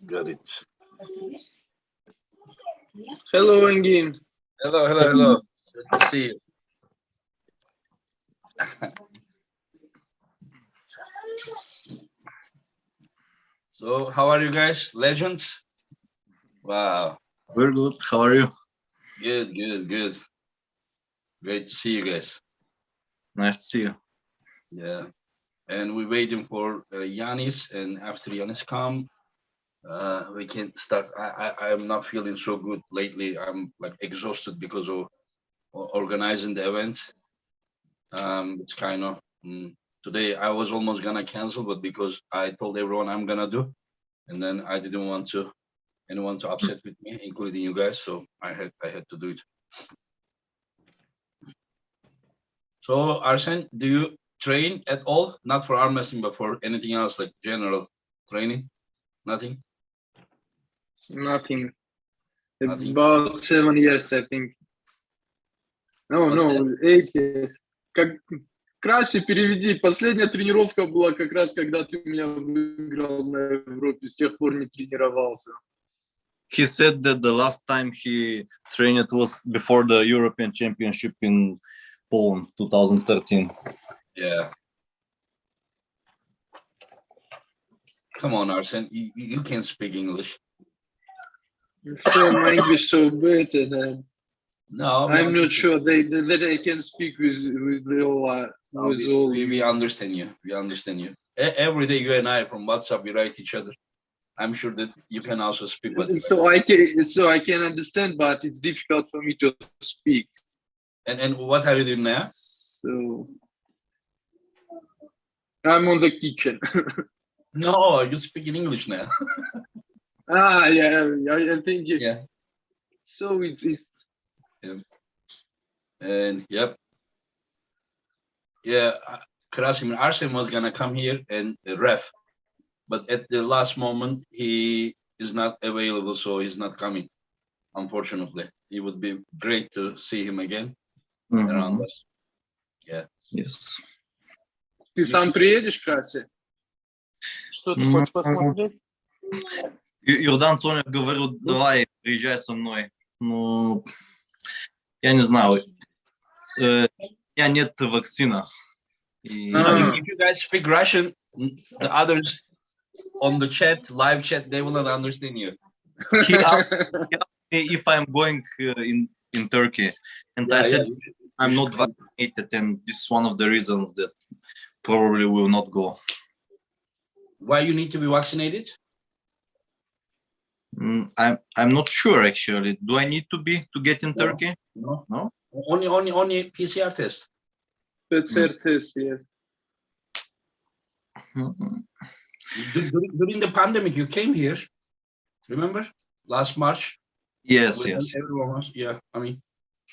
Got it. Hello, Angie. Hello. Good to see you. So, how are you guys? Legends? Wow. We're good. How are you? Good. Great to see you guys. Nice to see you. Yeah. And we're waiting for Janis, and after Janis come, we can start. I'm not feeling so good lately. I'm like exhausted because of organizing the event. It's kind of today I was almost gonna cancel, but because I told everyone I'm gonna do, and then I didn't want anyone to upset with me, including you guys, so I had to do it. So Arsen, do you train at all? Not for arm wrestling, but for anything else, like general training? Nothing? Nothing. Nothing? About 7 years, I think. No, 8 years. Как Краси, переведи. Последняя тренировка была как раз, когда ты меня выиграл на Европе. С тех пор не тренировался. He said that the last time he trained was before the European Championship in Poland, 2013. Yeah. Come on, Arsen, you can speak English. So my English so bad, and No, I'm not sure that I can speak with all. We understand you. We understand you. Every day, you and I from WhatsApp, we write each other. I'm sure that you can also speak. But So I can understand, but it's difficult for me to speak. And what are you doing now? So I'm on the kitchen. No, you speak in English now. Yeah, I think. Yeah. So it's. Yeah. And yep. Yeah, Krasimir Arsen was gonna come here and ref, but at the last moment he is not available, so he's not coming. Unfortunately, it would be great to see him again around us. Yeah. Yes. Ты сам приедешь, Краси? Что ты хочешь посмотреть? Yordan Tsonev говорил, давай, приезжай со мной. Ну, я не знаю. У меня нет вакцины. If you guys speak Russian, the others on the chat, live chat, they will not understand you. He asked me if I'm going in Turkey, and I said I'm not vaccinated, and this is one of the reasons that probably will not go. Why you need to be vaccinated? I'm not sure actually. Do I need to get in Turkey? No. No. Only PCR test. PCR test, yes. During the pandemic, you came here. Remember last March? Yes. Everyone was, yeah. I mean,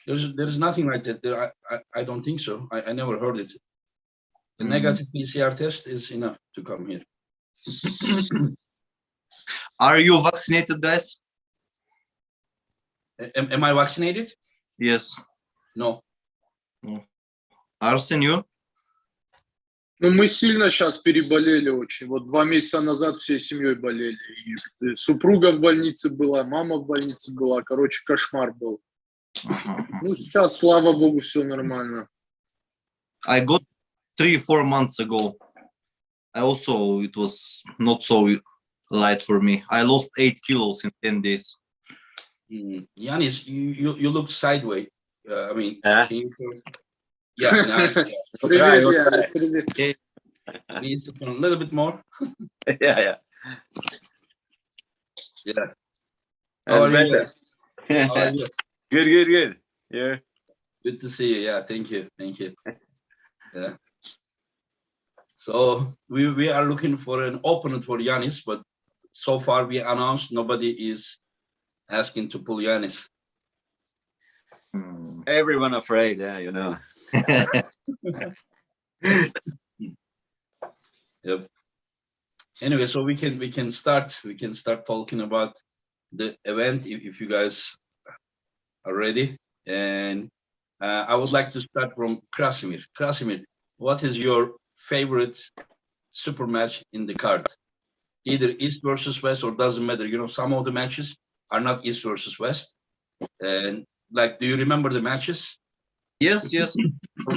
there's nothing like that. I don't think so. I never heard it. The negative PCR test is enough to come here. Are you vaccinated, guys? Am I vaccinated? Yes. No. Arsen, you? Ну, мы сильно сейчас переболели очень. Вот 2 месяца назад всей семьей болели. И супруга в больнице была, мама в больнице была. Короче, кошмар был. Ну, сейчас, слава богу, все нормально. I got 3-4 months ago. It was not so light for me. I lost 8 kilos in 10 days. Janis, you look sideways. I mean, yeah, nice. Привет. Needs to put a little bit more. Yeah. How are That's you? better. How are you? Good. Yeah. Good to see you. Yeah, thank you. Yeah. So we are looking for an opponent for Janis, but so far we announced nobody is asking to pull Janis. Everyone afraid, yeah, you know. Yep. Anyway, so we can start talking about the event if you guys are ready. And I would like to start from Krasimir. Krasimir, what is your favorite super match in the card? either East versus West or doesn't matter. You know, some of the matches are not East versus West. And like, do you remember the matches? Yes, yes.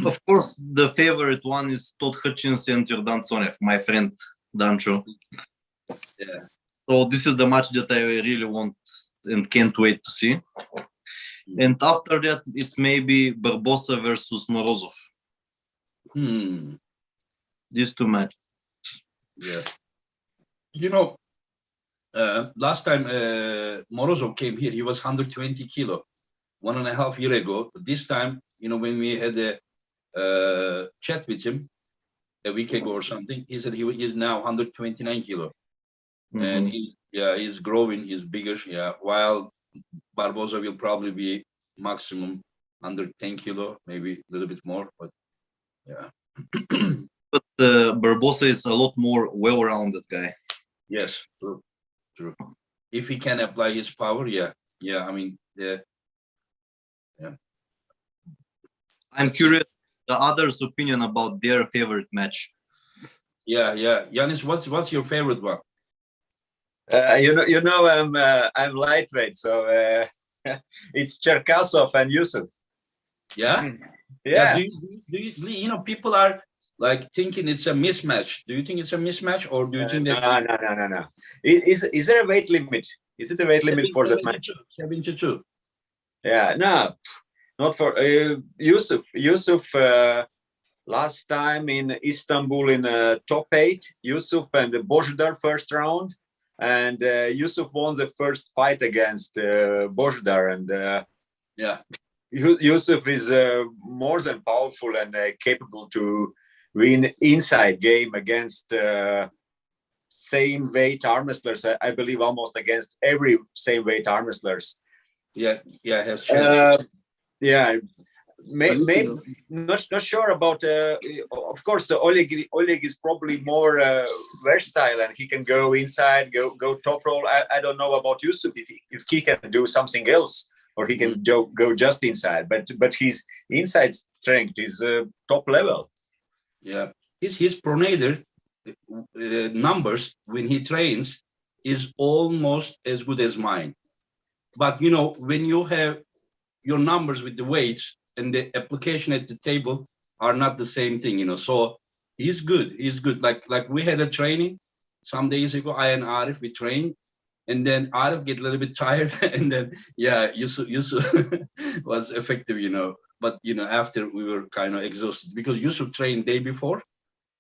Of course, the favorite one is Todd Hutchings and Yordan Tsonev, my friend Dancho. Yeah. So this is the match that I really want and can't wait to see. And after that, it's maybe Barbosa versus Morozov. These two matches. Yeah. You know, last time Morozov came here, he was 120 kilo, 1.5 years ago. This time, you know, when we had a chat with him a week ago or something, he said he is now 129 kilo. And he's growing, he's bigger. Yeah, while Barbosa will probably be maximum under 10 kilo, maybe a little bit more, but yeah. But Barbosa is a lot more well-rounded guy. Yes, true. If he can apply his power, yeah. I mean, yeah. I'm curious the others' opinion about their favorite match. Yeah. Janis, what's your favorite one? I'm lightweight, so it's Cherkasov and Yusuf. Yeah. Yeah. Do you know, people are like thinking it's a mismatch. Do you think it's a mismatch, or do you think that? No. Is there a weight limit? Is it a weight limit for that match? 72. Yeah, no, not for Yusuf. Yusuf last time in Istanbul in top 8. Yusuf and Božidar first round, and Yusuf won the first fight against Božidar, and Yusuf is more than powerful and capable to win inside game against same weight arm wrestlers. I believe almost against every same weight arm wrestlers. Yeah, has changed. Maybe not sure about. Of course, Oleg is probably more versatile and he can go inside, go top roll. I don't know about Yusuf if he can do something else or he can go just inside. But his inside strength is top level. Yeah, his pronator numbers when he trains is almost as good as mine. But you know, when you have your numbers with the weights and the application at the table are not the same thing, you know. So he's good. Like we had a training some days ago. I and Arif, we trained, and then Arif get a little bit tired, and then Yusuf was effective, you know. But you know, after we were kind of exhausted because Yusuf trained day before,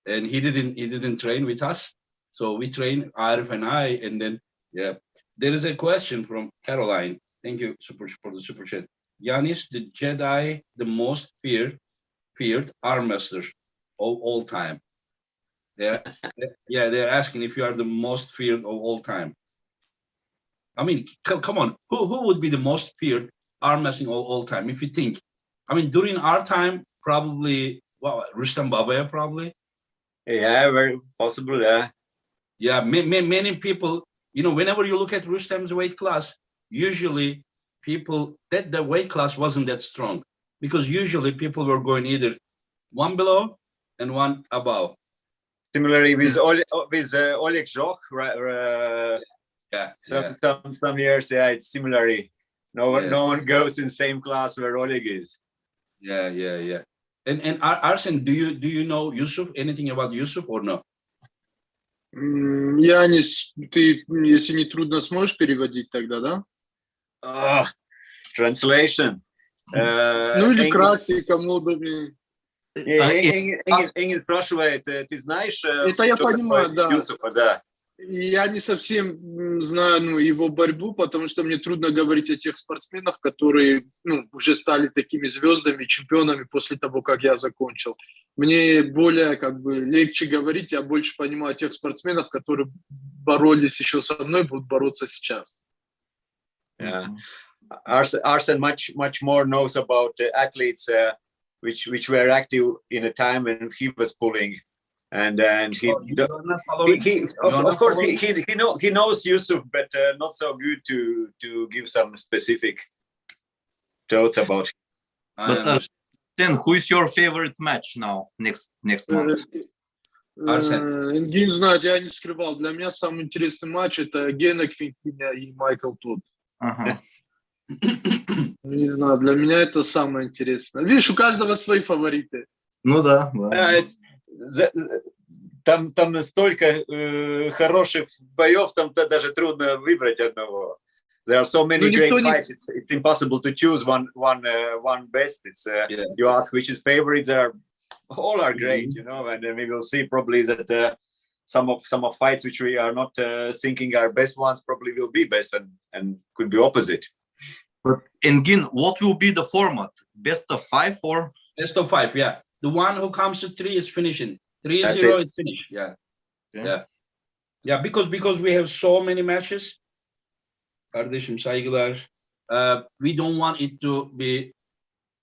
and he didn't train with us. So we trained Arif and I, and then there is a question from Caroline. Thank you for the super chat. Janis, the Jedi, the most feared arm master of all time. They're asking if you are the most feared of all time. I mean, come on, who would be the most feared arm wrestling of all time? If you think, I mean, during our time, probably Rustam Babaya, probably. Yeah, very possible. Yeah, many people. You know, whenever you look at Rustam's weight class, usually people that the weight class wasn't that strong because usually people were going either one below and one above. Similarly with Oleg Zhokh, right? Some years, it's similarly. No one goes in same class where Oleg is. Yeah. And Arsen, do you know Yusuf? Anything about Yusuf or no? Янис, ты, если не трудно, сможешь переводить тогда, да? Translation. Ну или Краси, кому удобнее. Engin спрашивает, ты знаешь? Это я понимаю, да. Юсупа, да. Я не совсем знаю его борьбу, потому что мне трудно говорить о тех спортсменах, которые уже стали такими звездами, чемпионами после того, как я закончил. Мне более легче говорить, я больше понимаю тех спортсменов, которые боролись еще со мной, будут бороться сейчас. Yeah. Arsen much more knows about athletes which were active in a time when he was pulling. And he of course he knows Yusuf, but not so good to give some specific thoughts about him. But then, who is your favorite match now next month? Arsen. Не знаю, я не скрывал. Для меня самый интересный матч это Гена Кvikvinia и Майкл Тодд. Ага. Не знаю, для меня это самое интересное. Видишь, у каждого свои фавориты. Ну да, да. Там столько хороших боев, там даже трудно выбрать одного. There are so many great fights. It's impossible to choose one best. It's you ask which is favorite. All are great, you know, and we will see probably that some of fights which we are not thinking are best ones probably will be best and could be opposite. But again, what will be the format? Best of 5 or Best of 5, yeah. The one who comes to 3 is finishing. 3-0 is finished. Yeah, because we have so many matches. Kardeşim saygılar. We don't want it to be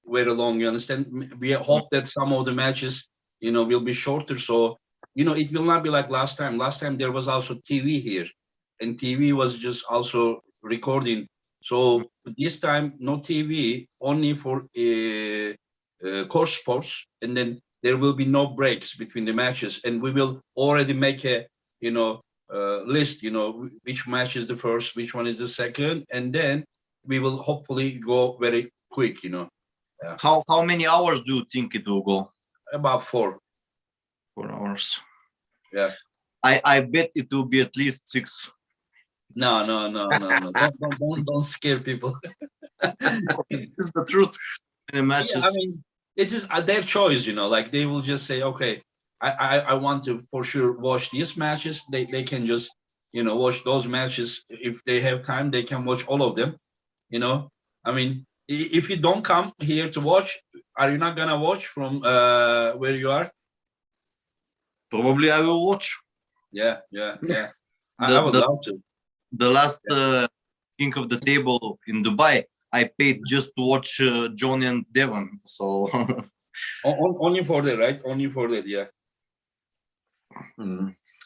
very long, you understand? We hope that some of the matches, you know, will be shorter. So, you know, it will not be like last time. Last time there was also TV here. And TV was just also recording. So this time, no TV, only for course sports. And then there will be no breaks between the matches. And we will already make a, you know, list, you know, which match is the first, which one is the second. And then we will hopefully go very quick, you know. Yeah. How many hours do you think it will go? About 4. 4 hours. Yeah. I bet it will be at least 6. No. Don't scare people. It's the truth. Matches. Yeah, I mean, it is their choice, you know. Like they will just say, okay, I want to for sure watch these matches. They can just, you know, watch those matches. If they have time, they can watch all of them. You know, I mean, if you don't come here to watch, are you not gonna watch from where you are? Probably I will watch. Yeah. I would love to. The last king of the table in Dubai, I paid just to watch John and Devon. So only for that, right? Only for that, yeah.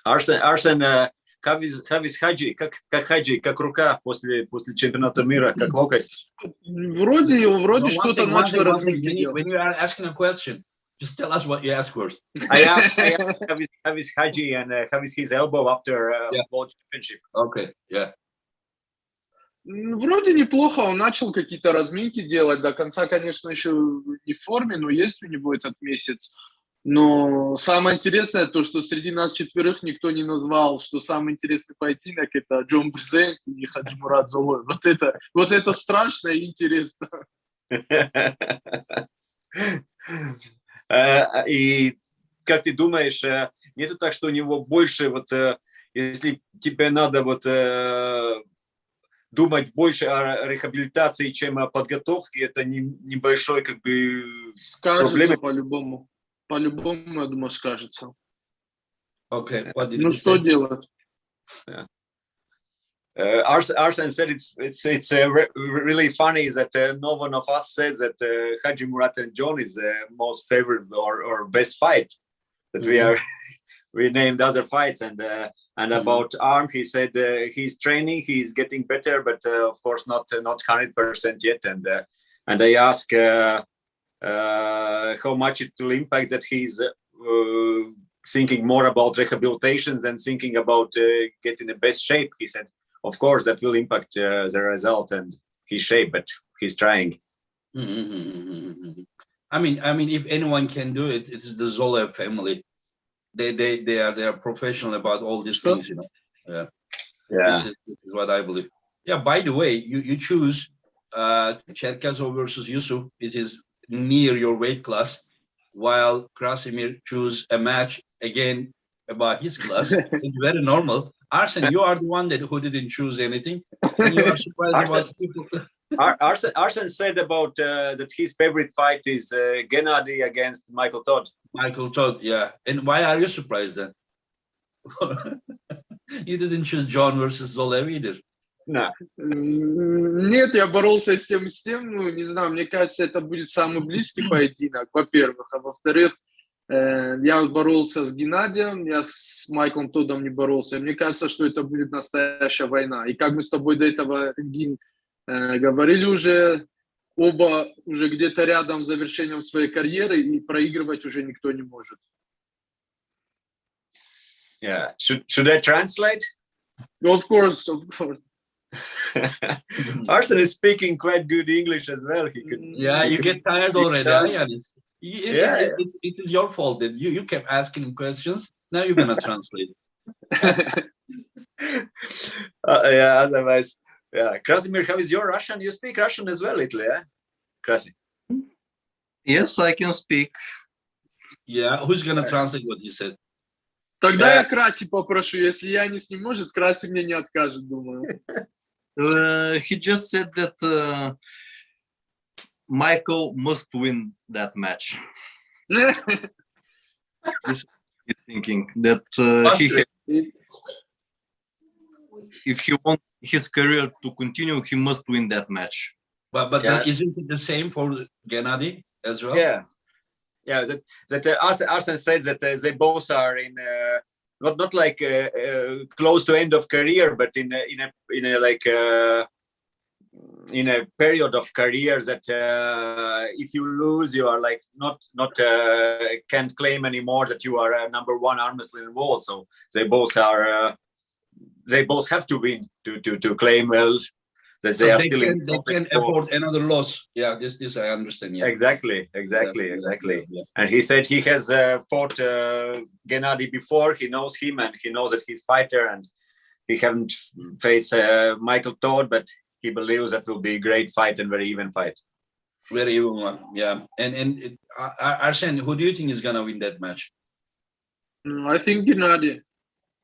Arsen, Хавис Хаджи, как Хаджи, как рука после чемпионата мира, как локоть? Вроде что-то начало разминки делать. When you are asking a question, just tell us what you ask first. I asked Havis Haji and how is his elbow after World Championship? Okay, yeah. Вроде неплохо, он начал какие-то разминки делать. До конца, конечно, еще не в форме, но есть у него этот месяц. Но самое интересное то, что среди нас 4 никто не назвал, что самый интересный поединок это Джон Брzenk и Khadzimurat Zoloev. Вот это страшно и интересно. И как ты думаешь, нету так, что у него больше вот, если тебе надо вот думать больше о реабилитации, чем о подготовке, это небольшой как бы скажется по-любому. По-любому, я думаю, скажется. Okay. Ну что делать? Yeah. Arsen said it's really funny that no one of us said that Khadzimurat and John is the most favorite or best fight that we named other fights and about Arm he said he's training, he's getting better, but of course not 100% yet and I ask how much it will impact that he's thinking more about rehabilitation than thinking about getting the best shape. He said, of course, that will impact the result and his shape, but he's trying. I mean, if anyone can do it, it is the Zoloev family. They are professional about all these things, you know. Yeah. This is what I believe. Yeah. By the way, you choose Cherkasov versus Yusuf. It is near your weight class, while Krasimir choose a match again about his class. It's very normal. Arsen, you are the one who didn't choose anything, and you are surprised about people. Arsen said about that his favorite fight is Genadi against Michael Todd. Michael Todd, yeah. And why are you surprised then? You didn't choose John versus Zoloev either. No. Нет, я боролся с тем, ну, не знаю, мне кажется, это будет самый близкий поединок, во-первых, а во-вторых, я боролся с Геннадием, я с Майклом Тоддом не боролся, мне кажется, что это будет настоящая война, и как мы с тобой до этого, Гин, говорили уже, оба уже где-то рядом с завершением своей карьеры, и проигрывать уже никто не может. Yeah. Should I translate? Of course. Arsen is speaking quite good English as well. He could. Yeah, you get tired already, huh, Janis? Yeah. It is your fault that you kept asking him questions. Now you're gonna translate. Yeah, otherwise, yeah. Krasimir, how is your Russian? You speak Russian as well, Italy, yeah? Krasi. Yes, I can speak. Yeah, who's gonna translate what you said? Тогда я Краси попрошу. Если Янис не может, Краси мне не откажет, думаю. He just said that Michael must win that match. He's thinking that if he wants his career to continue, he must win that match. But then isn't it the same for Genadi as well? Yeah. Yeah, that Arsen said that they both are in not like close to end of career, but in a like in a period of career that if you lose, you are like not can't claim anymore that you are number one arm wrestler in the world. So they both are they both have to win to claim well. That So they are they still can afford another loss. Yeah, this I understand. Yeah. Exactly. Yeah. And he said he has fought Genadi before. He knows him and he knows that he's fighter. And he haven't faced Michael Todd, but he believes that will be a great fight and very even fight. Very even one. Yeah. And Arsen, who do you think is gonna win that match? I think Genadi.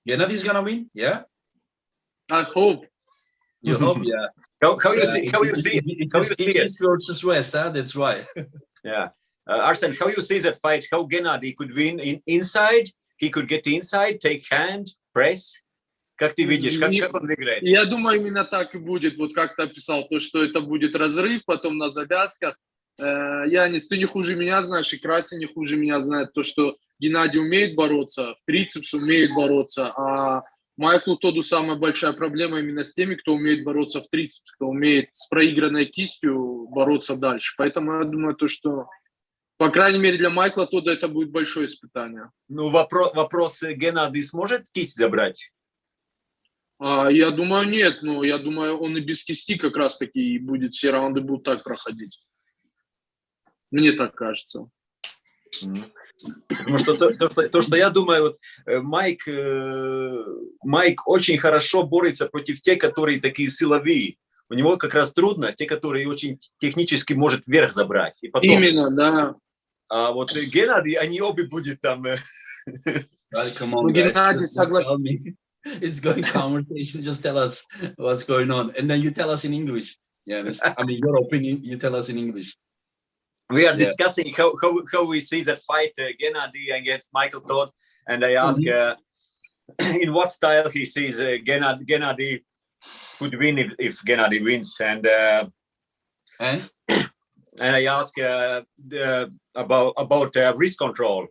Genadi is gonna win. Yeah. I hope. You hope. Yeah. How you see it? East versus West, huh? That's why. Yeah. Arsen, how you see that fight? How Genadi could win inside? He could get inside, take hand, press. Как ты видишь? Как он выиграет? Я думаю, именно так и будет. Вот как ты описал, то, что это будет разрыв, потом на завязках. Янис, ты не хуже меня знаешь, и Краси не хуже меня знает то, что Геннадий умеет бороться, в трицепс умеет бороться, а Майклу Тодду самая большая проблема именно с теми, кто умеет бороться в трицепс, кто умеет с проигранной кистью бороться дальше. Поэтому я думаю, то, что, по крайней мере, для Майкла Тодда это будет большое испытание. Ну, вопрос Геннадий сможет кисть забрать? Я думаю, нет. Но я думаю, он и без кисти как раз-таки и будет, все раунды будут так проходить. Мне так кажется. Потому что то, что я думаю, вот Майк очень хорошо борется против тех, которые такие силовые. У него как раз трудно, те, которые очень технически может вверх забрать. И потом, именно, да. А вот Геннадий, они обе будут там. Come on, Геннадий, согласен. It's going conversation. Just tell us what's going on, and then you tell us in English. Yeah, I mean your opinion. You tell us in English. We are discussing how we see that fight Genadi against Michael Todd, and I ask in what style he sees Genadi could win if Genadi wins, and I ask about wrist control.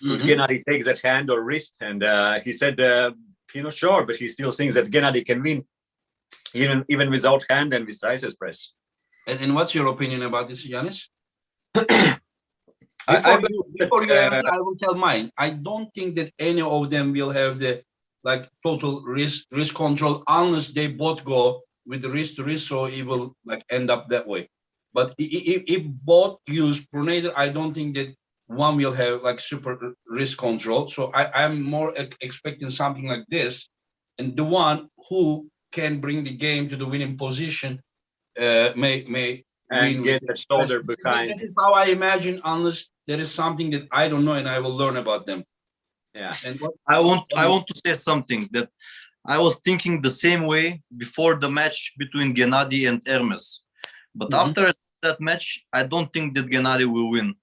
Could Genadi take that hand or wrist? And he said he's not sure, but he still thinks that Genadi can win even without hand and with triceps press. And what's your opinion about this, Janis? I will tell mine. I don't think that any of them will have the total wrist control unless they both go with the wrist to wrist, so it will end up that way. But if both use pronator, I don't think that one will have super wrist control. So I'm more expecting something like this, and the one who can bring the game to the winning position may and get the shoulder behind. That is how I imagine, unless there is something that I don't know and I will learn about them. Yeah. And I want to say something that I was thinking the same way before the match between Genadi and Hermes. But after that match, I don't think that Genadi will win.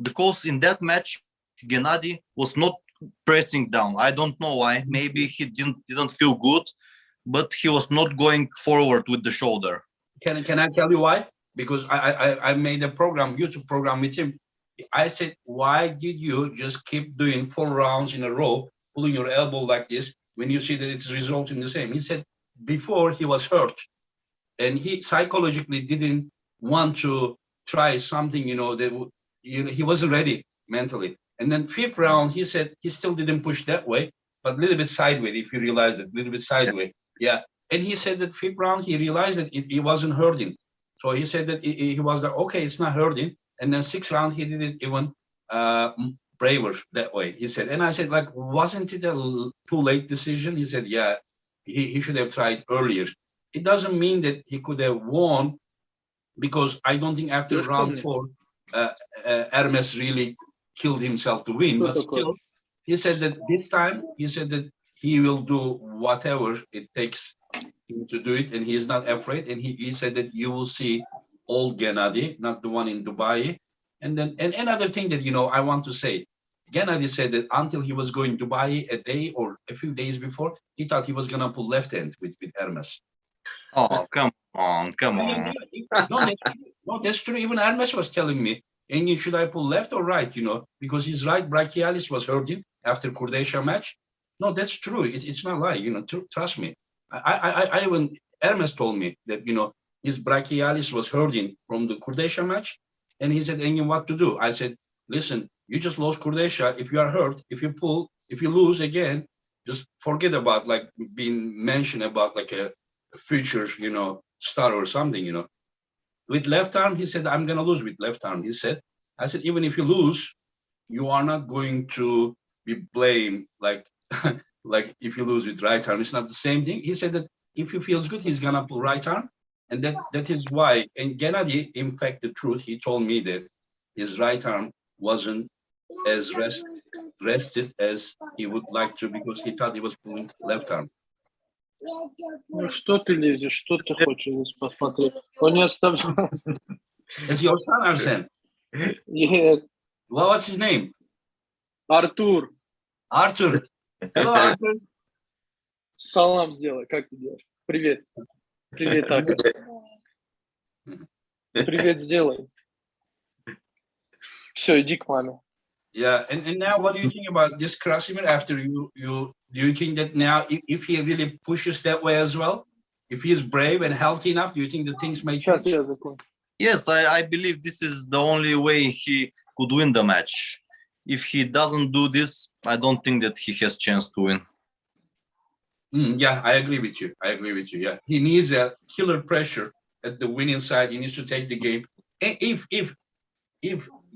Because in that match, Genadi was not pressing down. I don't know why. Maybe he didn't feel good, but he was not going forward with the shoulder. Can I tell you why? Because I made a YouTube program with him. I said, why did you just keep doing 4 rounds in a row, pulling your elbow like this, when you see that it's resulting the same? He said, before he was hurt, and he psychologically didn't want to try something, he wasn't ready mentally. And then 5th round, he said he still didn't push that way. but a little bit sideways, if you realize it, a little bit sideways. Yeah. And he said that fifth round, he realized that he wasn't hurting. So he said that he was like, okay, it's not hurting. And then sixth round, he did it even braver that way. He said, and I said, like, wasn't it a too late decision? He said, yeah, he should have tried earlier. It doesn't mean that he could have won, because I don't think after round 4, Hermes really killed himself to win. But still, he said that this time, he said that he will do whatever it takes him to do it, and he is not afraid. And he said that you will see old Genadi, not the one in Dubai. And then, and another thing that, you know, I want to say, Genadi said that until he was going to Dubai a day or a few days before, he thought he was going to pull left hand with Hermes. Oh, come on. No, that's true. Even Hermes was telling me, Angie, should I pull left or right? You know, because his right brachialis was hurting after Kurdesha match. No, that's true. It's not lie. You know, trust me. I when Hermes told me that, you know, his brachialis was hurting from the Kurdesha match, and he said, Angie, what to do? I said, listen, you just lost Kurdesha. If you are hurt, if you lose again, just forget about like being mentioned about like a future, you know, star or something, you know. With left arm, he said, I'm going to lose with left arm. He said, I said, even if you lose, you are not going to be blamed like, like if you lose with right arm. It's not the same thing. He said that if he feels good, he's going to pull right arm. And that is why, and Genadi, in fact, the truth, he told me that his right arm wasn't as rested as he would like to, because he thought he was pulling left arm. Ну что ты лезешь, что ты хочешь посмотреть? Он не оставляет. It's your son, Arsen. Нет. What's his name? Артур. Arthur. Hello, Arthur. Салам сделай. Как ты делаешь? Привет. Привет, Ака. Привет сделай. Все, иди к маме. Yeah, and now what do you think about this Krasimir after do you think that now if he really pushes that way as well, if he is brave and healthy enough, do you think that things may change? Yes, I believe this is the only way he could win the match. If he doesn't do this, I don't think that he has chance to win. Yeah, I agree with you. Yeah, he needs a killer pressure at the winning side. He needs to take the game. And if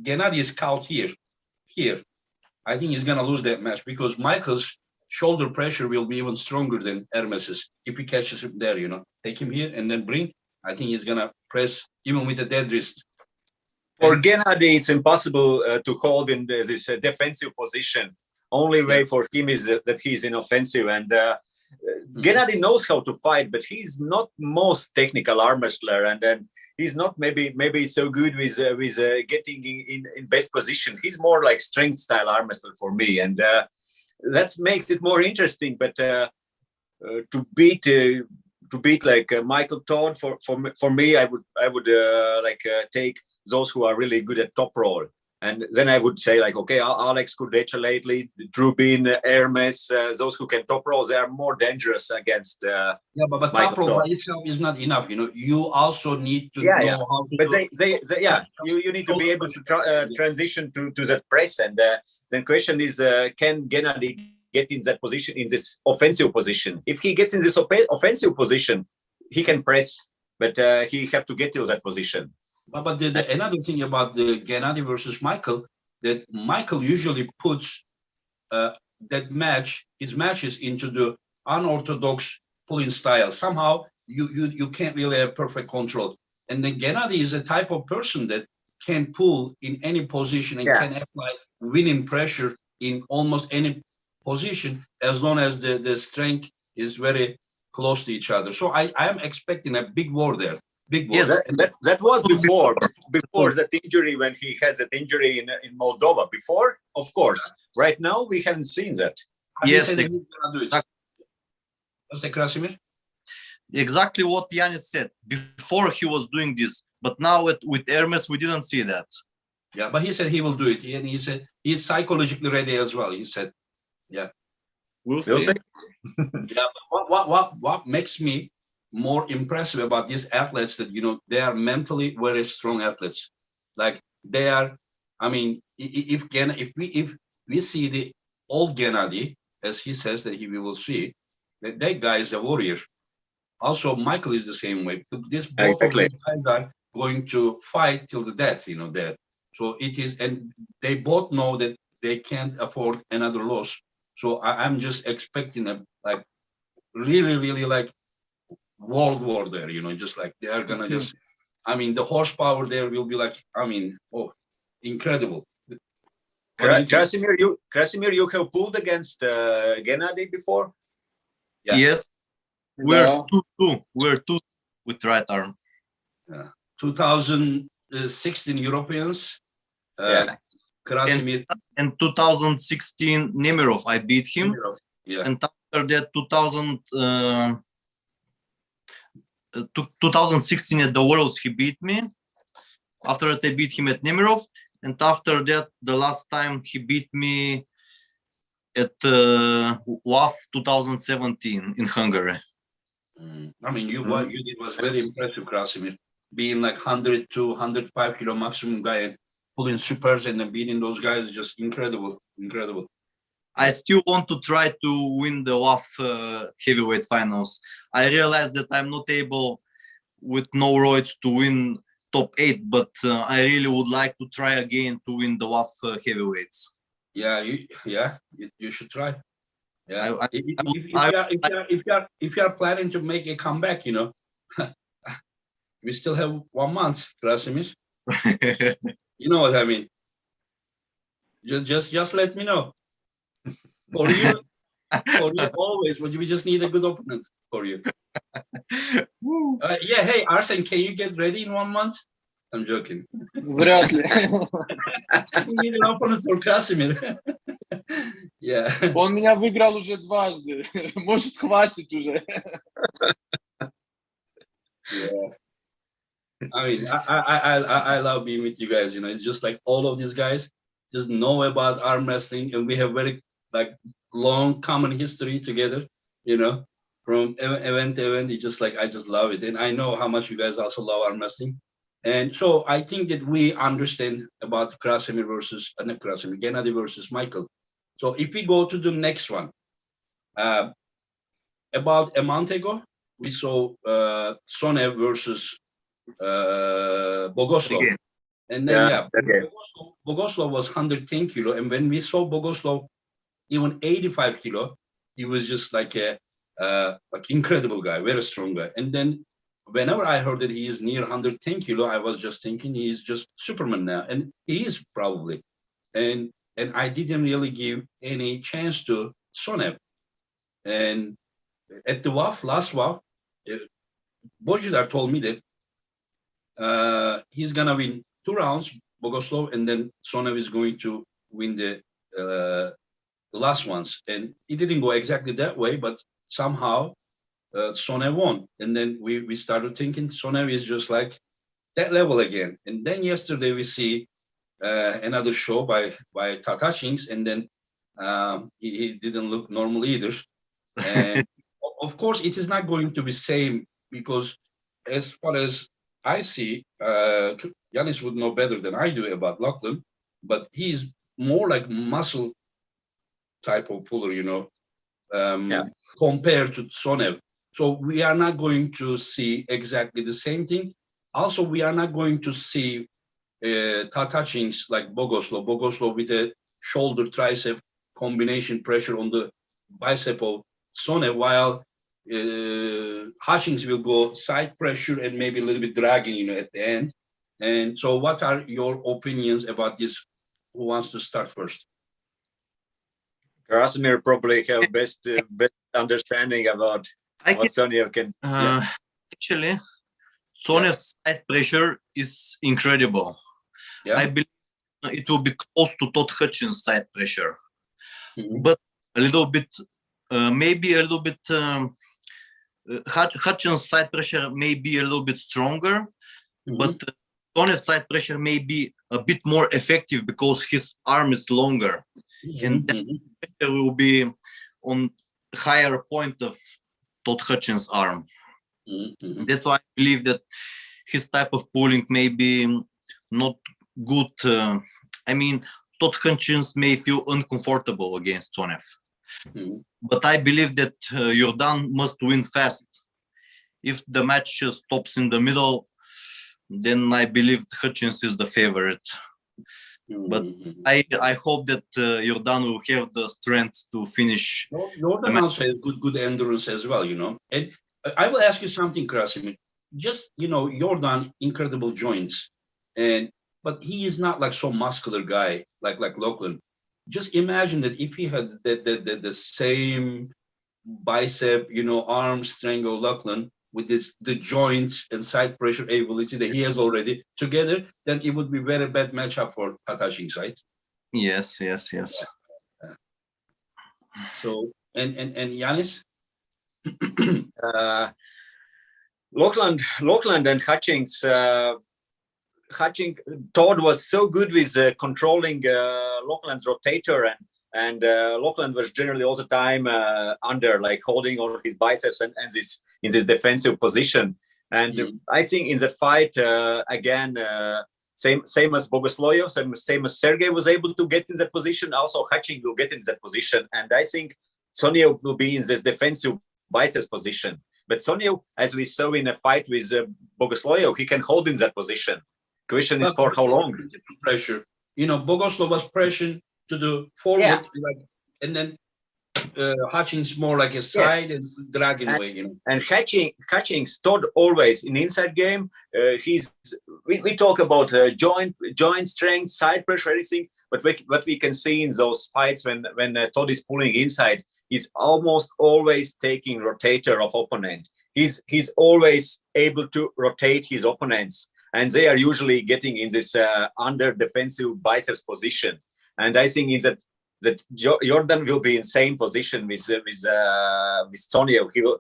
Genadi is caught here, I think he's gonna lose that match, because Michael's shoulder pressure will be even stronger than Hermes's if he catches him there. You know, take him here and then bring. I think he's gonna press even with a dead wrist. For Genadi, it's impossible to hold in this defensive position. Only way for him is that he's in offensive, and Genadi knows how to fight, but he's not most technical arm wrestler, and then he's not maybe so good with getting in best position. He's more like strength style arm wrestler for me, and that makes it more interesting. But to beat like Michael Todd for me, I would take those who are really good at top roll. And then I would say, like, okay, Alex Kurdesha lately, Drubin, Hermes, those who can top roll, they are more dangerous against. But top roll by itself is not enough. You know, you also need to know how to. But you need to be able to transition to that press. And then question is, can Genadi get in that position, in this offensive position? If he gets in this offensive position, he can press, but he have to get to that position. But another thing about the Genadi versus Michael, that Michael usually puts his matches into the unorthodox pulling style. Somehow you can't really have perfect control. And then Genadi is a type of person that can pull in any position and can apply winning pressure in almost any position, as long as the strength is very close to each other. So I am expecting a big war there. Yes, that was before that injury, when he had that injury in Moldova. Before, of course. Right now, we haven't seen that. Yes, what's the Krasimir? Exactly what Janis said. Before he was doing this, but now with Hermes, we didn't see that. Yeah, but he said he will do it, and he said he's psychologically ready as well. He said, "Yeah, we'll see." Yeah, what makes me more impressive about these athletes, that, you know, they are mentally very strong athletes. Like they are, I mean, if we see the old Genadi as he says that we will see, that guy is a warrior. Also, Michael is the same way. This both of these guys are going to fight till the death, there. So it is, and they both know that they can't afford another loss. So I'm just expecting a really, really world war there, just like they are gonna just. I mean, the horsepower there will be incredible. Krasimir, you have pulled against Genadi before? Yeah. Yes. We're 2-2. We're 2 with right arm. 2016 Europeans. Krasimir. And 2016 Nemirov, I beat him. Yeah. And after that, 2016 at the Worlds, he beat me. After that, I beat him at Nemirov. And after that, the last time he beat me at WAF 2017 in Hungary. I mean, what you did was very impressive, Krasimir. Being 100 to 105 kilo maximum guy and pulling supers and then beating those guys is just incredible. I still want to try to win the WAF heavyweight finals. I realized that I'm not able with no roids to win top 8, but I really would like to try again to win the WAF heavyweights. Yeah, you should try. Yeah, if you are planning to make a comeback, we still have 1 month, Krasimir. You know what I mean? Just let me know. For you always, but we just need a good opponent for you. Hey, Arsen, can you get ready in 1 month? I'm joking. Вряд ли. We need an opponent for Krasimir. Yeah. Он меня выиграл уже дважды. Может, хватит уже. Yeah. I mean, I love being with you guys. It's just like all of these guys just know about arm wrestling, and we have very long common history together. From event to event. It's just I just love it, and I know how much you guys also love arm wrestling. And so I think that we understand about Genadi versus Michael. So if we go to the next one, about a month ago, we saw Tsonev versus Bogoslov. Again. And then, Bogoslov was 110 kilo. And when we saw Bogoslov, even 85 kilo, he was just incredible guy, very strong guy. And then whenever I heard that he is near 110 kilo, I was just thinking he's just Superman now. And he is probably. And I didn't really give any chance to Tsonev. And at the last WAF, Bojidar told me that he's gonna win 2 rounds, Bogoslov, and then Tsonev is going to win the last ones. And it didn't go exactly that way, but somehow Tsonev won. And then we started thinking Tsonev is just that level again. And then yesterday we see another show by Todd Hutchings, and then he didn't look normal either. And of course, it is not going to be same, because as far as I see, Janis would know better than I do about Lachlan, but he's more like muscle type of puller, compared to Tsonev. So we are not going to see exactly the same thing. Also, we are not going to see Hutchings like Bogoslov with a shoulder tricep combination pressure on the bicep of Tsonev, while Hutchings will go side pressure and maybe a little bit dragging, at the end. And so what are your opinions about this? Who wants to start first? Krasimir probably have best understanding about what Tsonev can. Actually, Tsonev's side pressure is incredible. Yeah. I believe it will be close to Todd Hutchings' side pressure, but a little bit, Hutchings' side pressure may be a little bit stronger, but Tsonev's side pressure may be a bit more effective because his arm is longer, and that pressure will be on higher point of Todd Hutchings' arm. That's why I believe that his type of pulling may be not good. Todd Hutchings may feel uncomfortable against Tsonev. Mhm. But I believe that Yordan must win fast. If the match stops in the middle, then I believe Hutchings is the favorite. But Mhm. I hope that Yordan will have the strength to finish. Yordan also has good endurance as well, you know. And I will ask you something, Krasimir. Just, you know, Yordan, incredible joints, and but he is not like so muscular guy like Lachlan. Just imagine that if he had the same bicep, you know, arm strength of Lachlan with the joints and side pressure ability that he has already together, then it would be very bad matchup for Hutchings, right? Yes. So and Janis. Uh, Lachlan and Hutchings. Todd was so good with controlling Lachlan's rotator, and Lachlan was generally all the time under, like holding on his biceps and this in this defensive position. And I think in that fight again, same as Bogosloyev, same as Sergey was able to get in that position. Also, Hutchings will get in that position, and I think Tsonev will be in this defensive biceps position. But Tsonev, as we saw in a fight with Bogosloyev, he can hold in that position. Question is for how long? Pressure. You know, Bogoslav was pressuring to the forward, like, and then Hutchings more like a side and dragging away. You know. And Hutchings Todd always in inside game. We talk about joint strength, side pressure, everything. But what we can see in those fights when Todd is pulling inside, he's almost always taking rotator of opponent. He's always able to rotate his opponents. And they are usually getting in this under defensive biceps position. And I think in that Yordan will be in same position with Tsonev. He will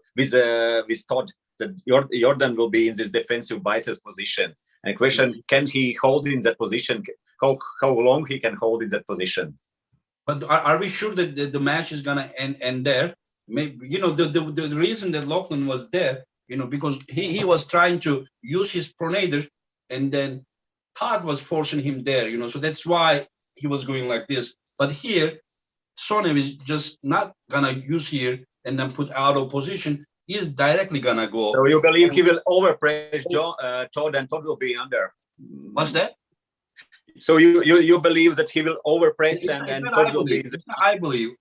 with Todd. That Yordan will be in this defensive biceps position. And question: can he hold in that position? How long he can hold in that position? But are we sure that the match is gonna end there? Maybe, you know, the reason that Lachlan was there, you know, because he was trying to use his pronator. And then Todd was forcing him there, you know, so that's why he was going like this. But here, Tsonev is just not gonna use here and then put out of position. He's directly gonna go. So you believe he will overpress Todd, and Todd will be under? What's that? So you believe that he will overpress and Todd will be? I believe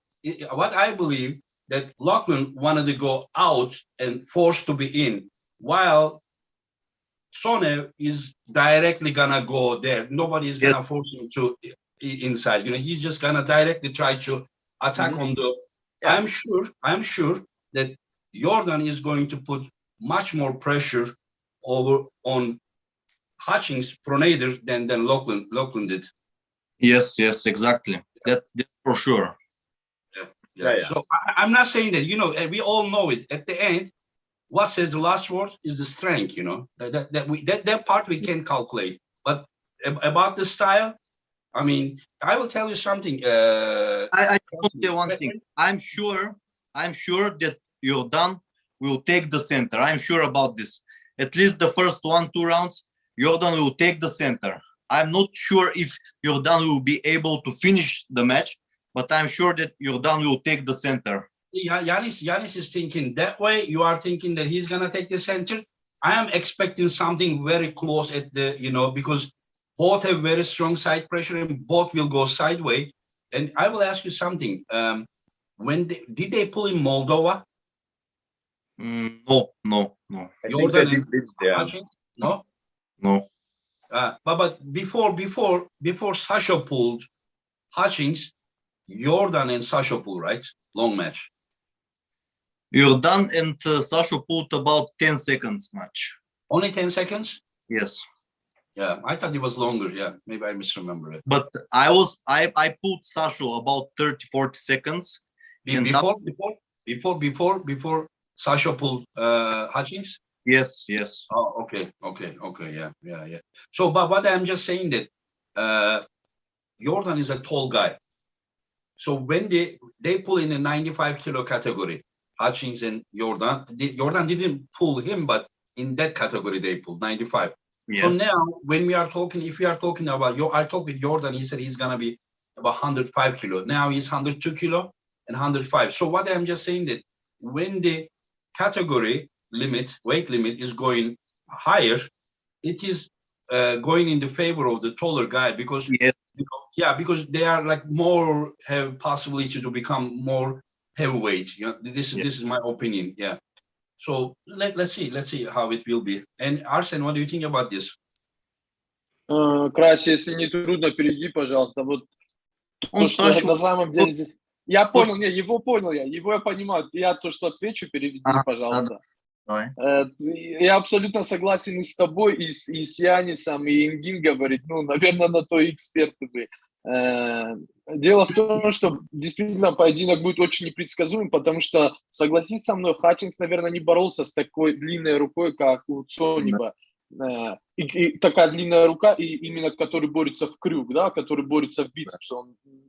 that Lachlan wanted to go out and forced to be in, while Tsonev is directly gonna go there. Nobody is gonna force him to inside. You know, he's just gonna directly try to attack on the. Yeah. I'm sure that Yordan is going to put much more pressure over on Hutchings pronator than Lachlan did. Yes, exactly. That's for sure. Yeah. So I'm not saying that, you know, we all know it. At the end, what says the last word is the strength, you know, that part we can calculate. But about the style, I mean, I will tell you something. I will tell one thing. I'm sure that Yordan will take the center. I'm sure about this. At least the first 1-2 rounds, Yordan will take the center. I'm not sure if Yordan will be able to finish the match, but I'm sure that Yordan will take the center. Janis is thinking that way. You are thinking that he's gonna take the center. I am expecting something very close at the, you know, because both have very strong side pressure and both will go sideways. And I will ask you something. Did they pull in Moldova? No. I think they did. No. But before Sasha pulled Hutchings, Yordan and Sasha pulled, right? Long match. Yordan and Sasha pulled about 10 seconds match. Only 10 seconds? Yes. Yeah, I thought it was longer. Yeah, maybe I misremember it. But I pulled Sasha about 30-40 seconds. Before Sasha pulled Hutchings? Yes. Oh, okay. Yeah. So, but what I'm just saying that Yordan is a tall guy. So when they pull in the 95 kilo category, Hutchings and Yordan didn't pull him, but in that category they pulled 95. Yes. So now when if we are talking about, I talked with Yordan, he said he's gonna be about 105 kilo. Now he's 102 kilo. and 105. So what I'm just saying that when the category limit, weight limit is going higher, it is going in the favor of the taller guy because because they are like more have possibility to become more heavyweight. This is my opinion. Yeah. So let's see how it will be. And Arsen, what do you think about this? Краси, если не трудно, перейди, пожалуйста. Вот то, что на самом деле... Я понял, его я понимаю. Я то, что отвечу, переведи, пожалуйста. Я абсолютно согласен и с тобой, и с Янисом, и Ингин говорит, наверное, на то и эксперты вы. Дело в том, что действительно поединок будет очень непредсказуем, потому что, согласись со мной, Hutchings, наверное, не боролся с такой длинной рукой, как у Tsoneva. И такая длинная рука, и именно который борется в крюк, да, который борется в бицепс.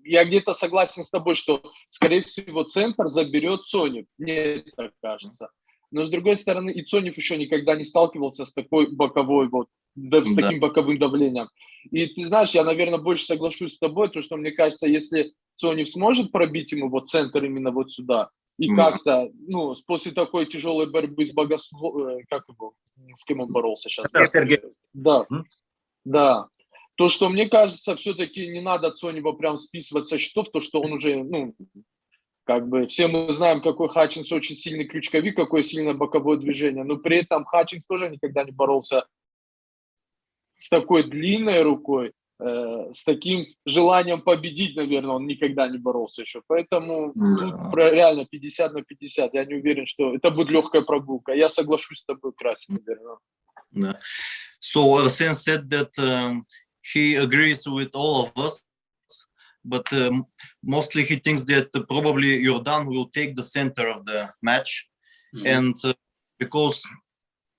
Я где-то согласен с тобой, что, скорее всего, центр заберет Tsonev. Мне так кажется. Но, с другой стороны, и Tsonev еще никогда не сталкивался с такой боковой, с таким боковым давлением. И ты знаешь, я, наверное, больше соглашусь с тобой, то, что мне кажется, если Tsonev сможет пробить ему центр именно сюда, и как-то, после такой тяжелой борьбы с Богословом, с кем он боролся сейчас? Да. То, что мне кажется, все-таки не надо Tsoneva прям списывать со счетов, то, что он уже, все мы знаем, какой Hutchings очень сильный крючковик, какое сильное боковое движение, но при этом Hutchings тоже никогда не боролся с такой длинной рукой, с таким желанием победить, наверное, он никогда не боролся еще. Поэтому реально 50 на 50. Я не уверен, что это будет легкая прогулка. Я соглашусь с тобой, Краси, наверное. Yeah. So Arsen said that he agrees with all of us, but mostly he thinks that probably Yordan will take the center of the match, and because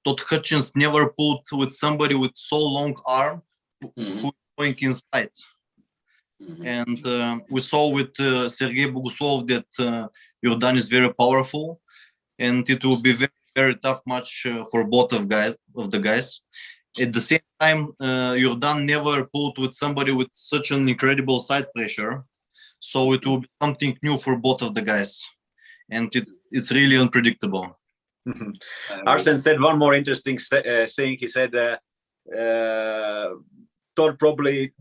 Todd Hutchings never pulled with somebody with so long arm who going inside. And we saw with Sergei Boguslov that Yordan is very powerful, and it will be very, very tough match for both of the guys. At the same time, Yordan never pulled with somebody with such an incredible side pressure, so it will be something new for both of the guys, and it's really unpredictable. Arsen said one more interesting thing. He said Todd probably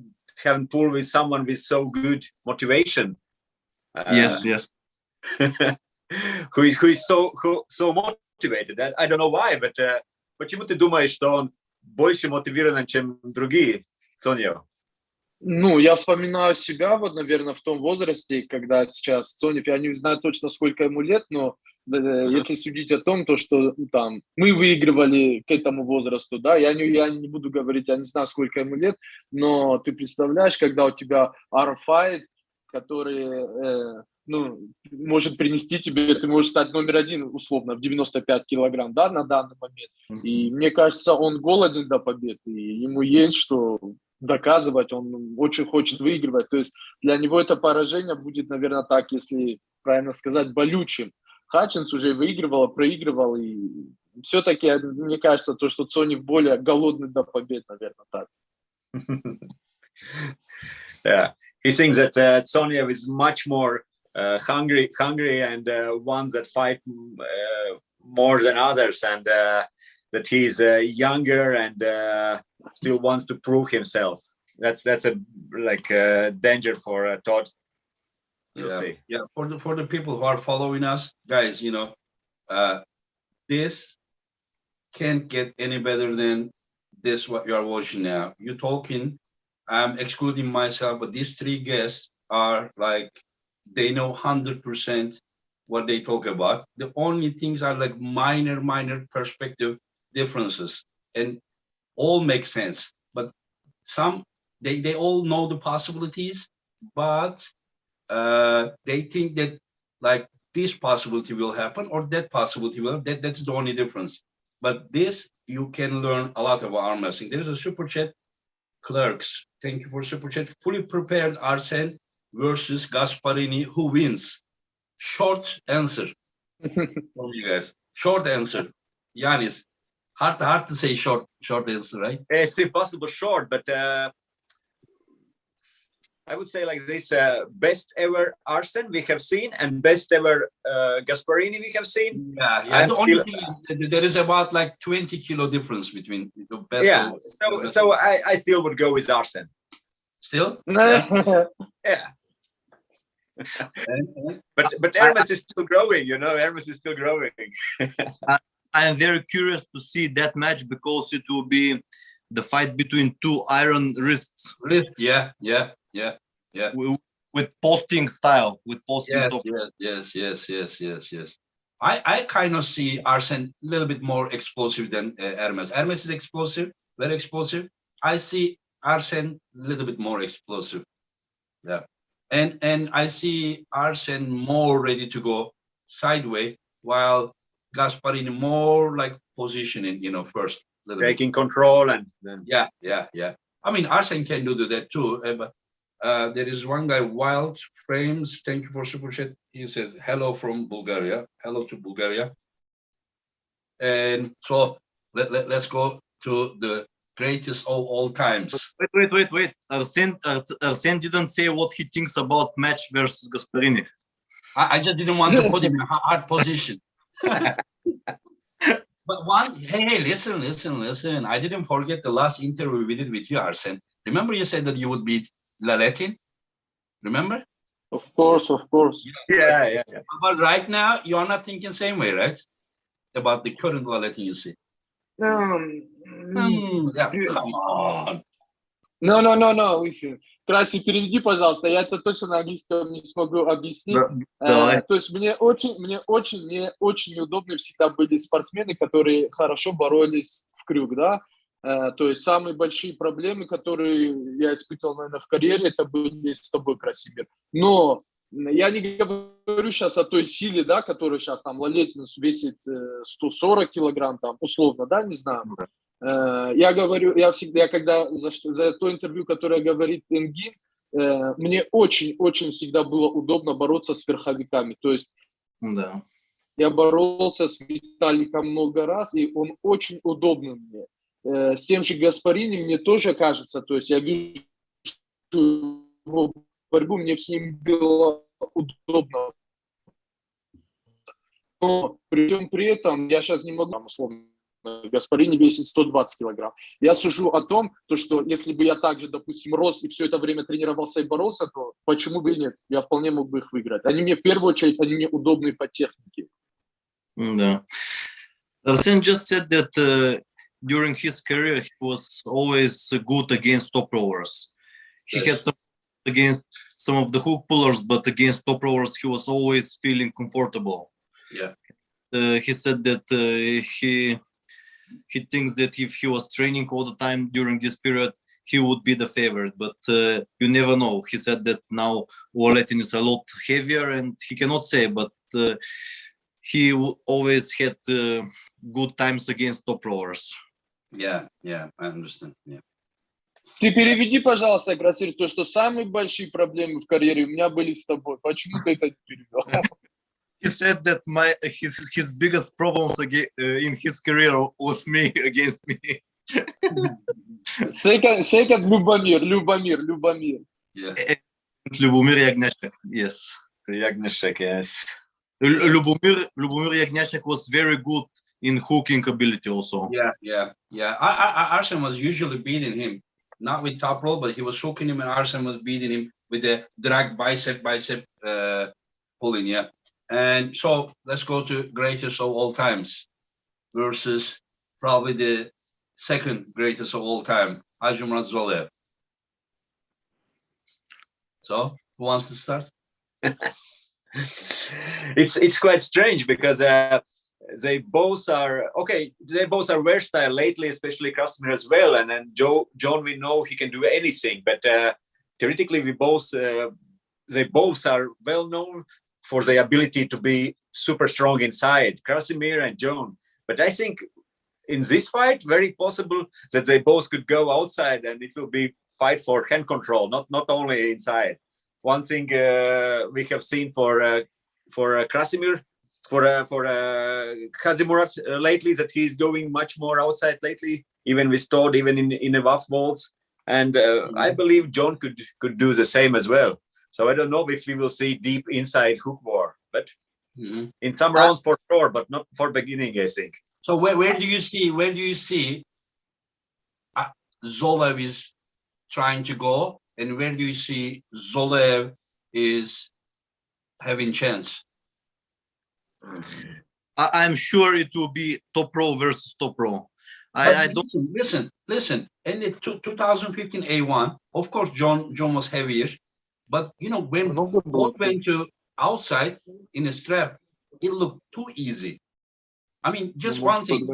haven't pulled with someone with so good motivation. Yes. who is so motivated. I don't know why, but почему ты думаешь, что он больше мотивирован, чем другие, Tsonev? Я вспоминаю себя, наверное, в том возрасте, когда сейчас Tsonev, я не знаю точно, сколько ему лет, но если судить о том, то, что там мы выигрывали к этому возрасту, да, я не буду говорить, я не знаю, сколько ему лет, но ты представляешь, когда у тебя армфайт, который, может принести тебе, ты можешь стать номер один, условно, в 95 килограмм, да, на данный момент. И мне кажется, он голоден до победы, и ему есть что доказывать, он очень хочет выигрывать. То есть для него это поражение будет, наверное, так, если правильно сказать, болючим. Hutchings уже проигрывал, и все-таки, мне кажется, то, что Tsonev более голодный до побед, наверное, так. Yeah, he thinks that Tsonev is much more hungry and ones that fight more than others, and that he's younger and still wants to prove himself. That's a danger for Todd. Yeah. For the people who are following us, guys, this can't get any better than this. What you are watching now. You're talking. I'm excluding myself, but these three guests are like they know 100% what they talk about. The only things are like minor perspective differences, and all make sense. But some they all know the possibilities, but they think that like this possibility will happen or that possibility will. That's the only difference. But this you can learn a lot about arm wrestling. There's a super chat. Clerks, thank you for super chat. Fully prepared Arsen versus Gasparini. Who wins? Short answer from you guys. Short answer. Janis. Hard to say short answer, right? It's impossible short, but I would say like this: best ever Arsen we have seen, and best ever Gasparini we have seen. Yeah. The only thing is there is about like 20 kilo difference between the best. Yeah. So I still would go with Arsen. Still. Yeah. But Hermes is still growing, Hermes is still growing. I am very curious to see that match because it will be the fight between two iron wrists. Yeah. With posting style, Yes. I kind of see Arsen a little bit more explosive than Hermes. Hermes is explosive, very explosive. I see Arsen a little bit more explosive. Yeah. And I see Arsen more ready to go sideways, while Gasparini more like positioning, first. Taking control and then. Yeah. I mean, Arsen can do that too. But there is one guy, Wild Frames. Thank you for super chat. He says, hello from Bulgaria. Hello to Bulgaria. And so let's go to the greatest of all times. Wait. Arsen didn't say what he thinks about match versus Gasparini. I just didn't want to put him in a hard position. But hey, listen. I didn't forget the last interview we did with you, Arsen. Remember you said that you would beat Laletin? Remember? Of course. Yeah. But right now, you're not thinking same way, right? About the current Laletin you see. Yeah, come on. No, listen. Краси, переведи, пожалуйста. Я это точно на английском не смогу объяснить. То есть мне очень неудобны всегда были спортсмены, которые хорошо боролись в крюк, да. То есть самые большие проблемы, которые я испытывал, наверное, в карьере, это были с тобой, Красимир. Но я не говорю сейчас о той силе, да, которая сейчас там Лалетин весит 140 килограмм, там, условно, да, не знаю. Я говорю, когда за то интервью, которое говорит Энги, мне очень всегда было удобно бороться с верховиками. То есть я боролся с Виталиком много раз, и он очень удобный мне. С тем же Гаспарини мне тоже кажется, то есть я вижу его борьбу, мне с ним было удобно. Но при этом я сейчас не могу, условно, Гаспарини весит 120 килограмм. Я сужу о том, что если бы я также, допустим, рос и все это время тренировался и боролся, то почему бы и нет? Я вполне мог бы их выиграть. Они мне в первую очередь, они мне удобны по технике. Да. Arsen just said that during his career he was always good against top rowers. He had some against some of the hook pullers, but against top rowers he was always feeling comfortable. Yeah. He said that he thinks that if he was training all the time during this period, he would be the favorite, but you never know. He said that now Laletin is a lot heavier, and he cannot say, but he always had good times against top rowers. Yeah, I understand. Yeah. Ты переведи, пожалуйста, Красир, то, что самые большие проблемы в карьере у меня были с тобой. Почему ты это не перевел? He said that his biggest problems in his career was me against me. Second, Любомир. Yeah. Любомир Ягняшек, yes. Ягняшек, yes. Любомir Ягняshek was very good in hooking ability also. Yeah. Arsen was usually beating him, not with top roll, but he was hooking him, and Arsen was beating him with the drag bicep pulling. Yeah. And so let's go to greatest of all times versus probably the second greatest of all time, Khadzimurat Zoloev. So who wants to start? It's quite strange because they both are versatile lately, especially Krasimir as well, and then John, we know he can do anything, but theoretically they both are well known for their ability to be super strong inside, Krasimir and John. But I think in this fight, very possible that they both could go outside and it will be fight for hand control, not only inside. One thing we have seen for Krasimir, for Khadzimurat lately, that he's going much more outside lately, even with Todd, even in the WAF vaults. and I believe John could do the same as well. So I don't know if we will see deep inside hook war, but in some rounds for sure, but not for beginning, I think. So where do you see Zoloev is trying to go, and where do you see Zoloev is having chance? I'm sure it will be top pro versus top pro. I don't listen. In the 2015 A1, of course, John was heavier, but when both went to outside in a strap, it looked too easy. I mean, just one thing,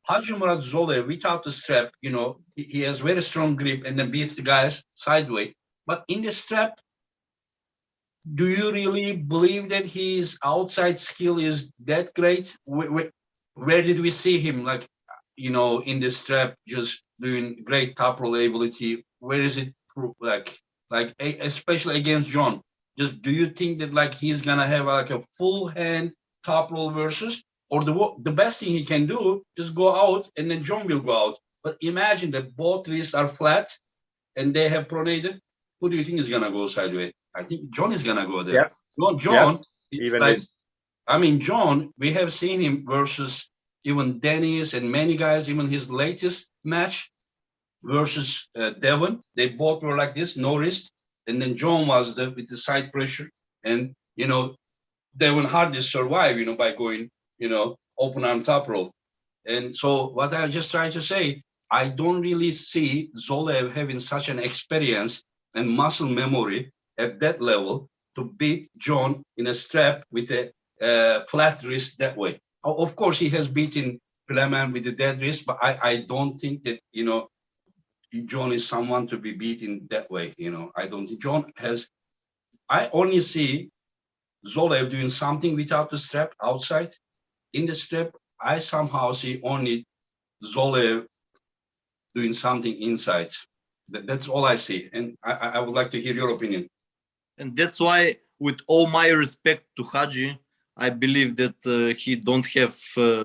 Khadzimurat Zoloev without the strap, he has very strong grip and then beats the guys sideways. But in the strap, do you really believe that his outside skill is that great? Where did we see him, in the strap, just doing great top roll ability? Where is it, especially against John? Just do you think that he's gonna have a full hand top roll versus? Or the best thing he can do, just go out and then John will go out. But imagine that both wrists are flat and they have pronated. Who do you think is going to go sideways? I think John is going to go there. Yep. John, Even John, we have seen him versus even Dennis and many guys, even his latest match versus Devon. They both were like this, no wrist. And then John was there with the side pressure. And, Devon hardly survived, by going, open arm top roll. And so what I just trying to say, I don't really see Zoloev having such an experience and muscle memory at that level to beat John in a strap with a flat wrist that way. Of course, he has beaten Pleman with the dead wrist, but I don't think that, John is someone to be beaten that way. I don't think John has, I only see Zoloev doing something without the strap outside. In the strap, I somehow see only Zoloev doing something inside. That's all I see. And I would like to hear your opinion. And that's why, with all my respect to Hadji, I believe that he don't have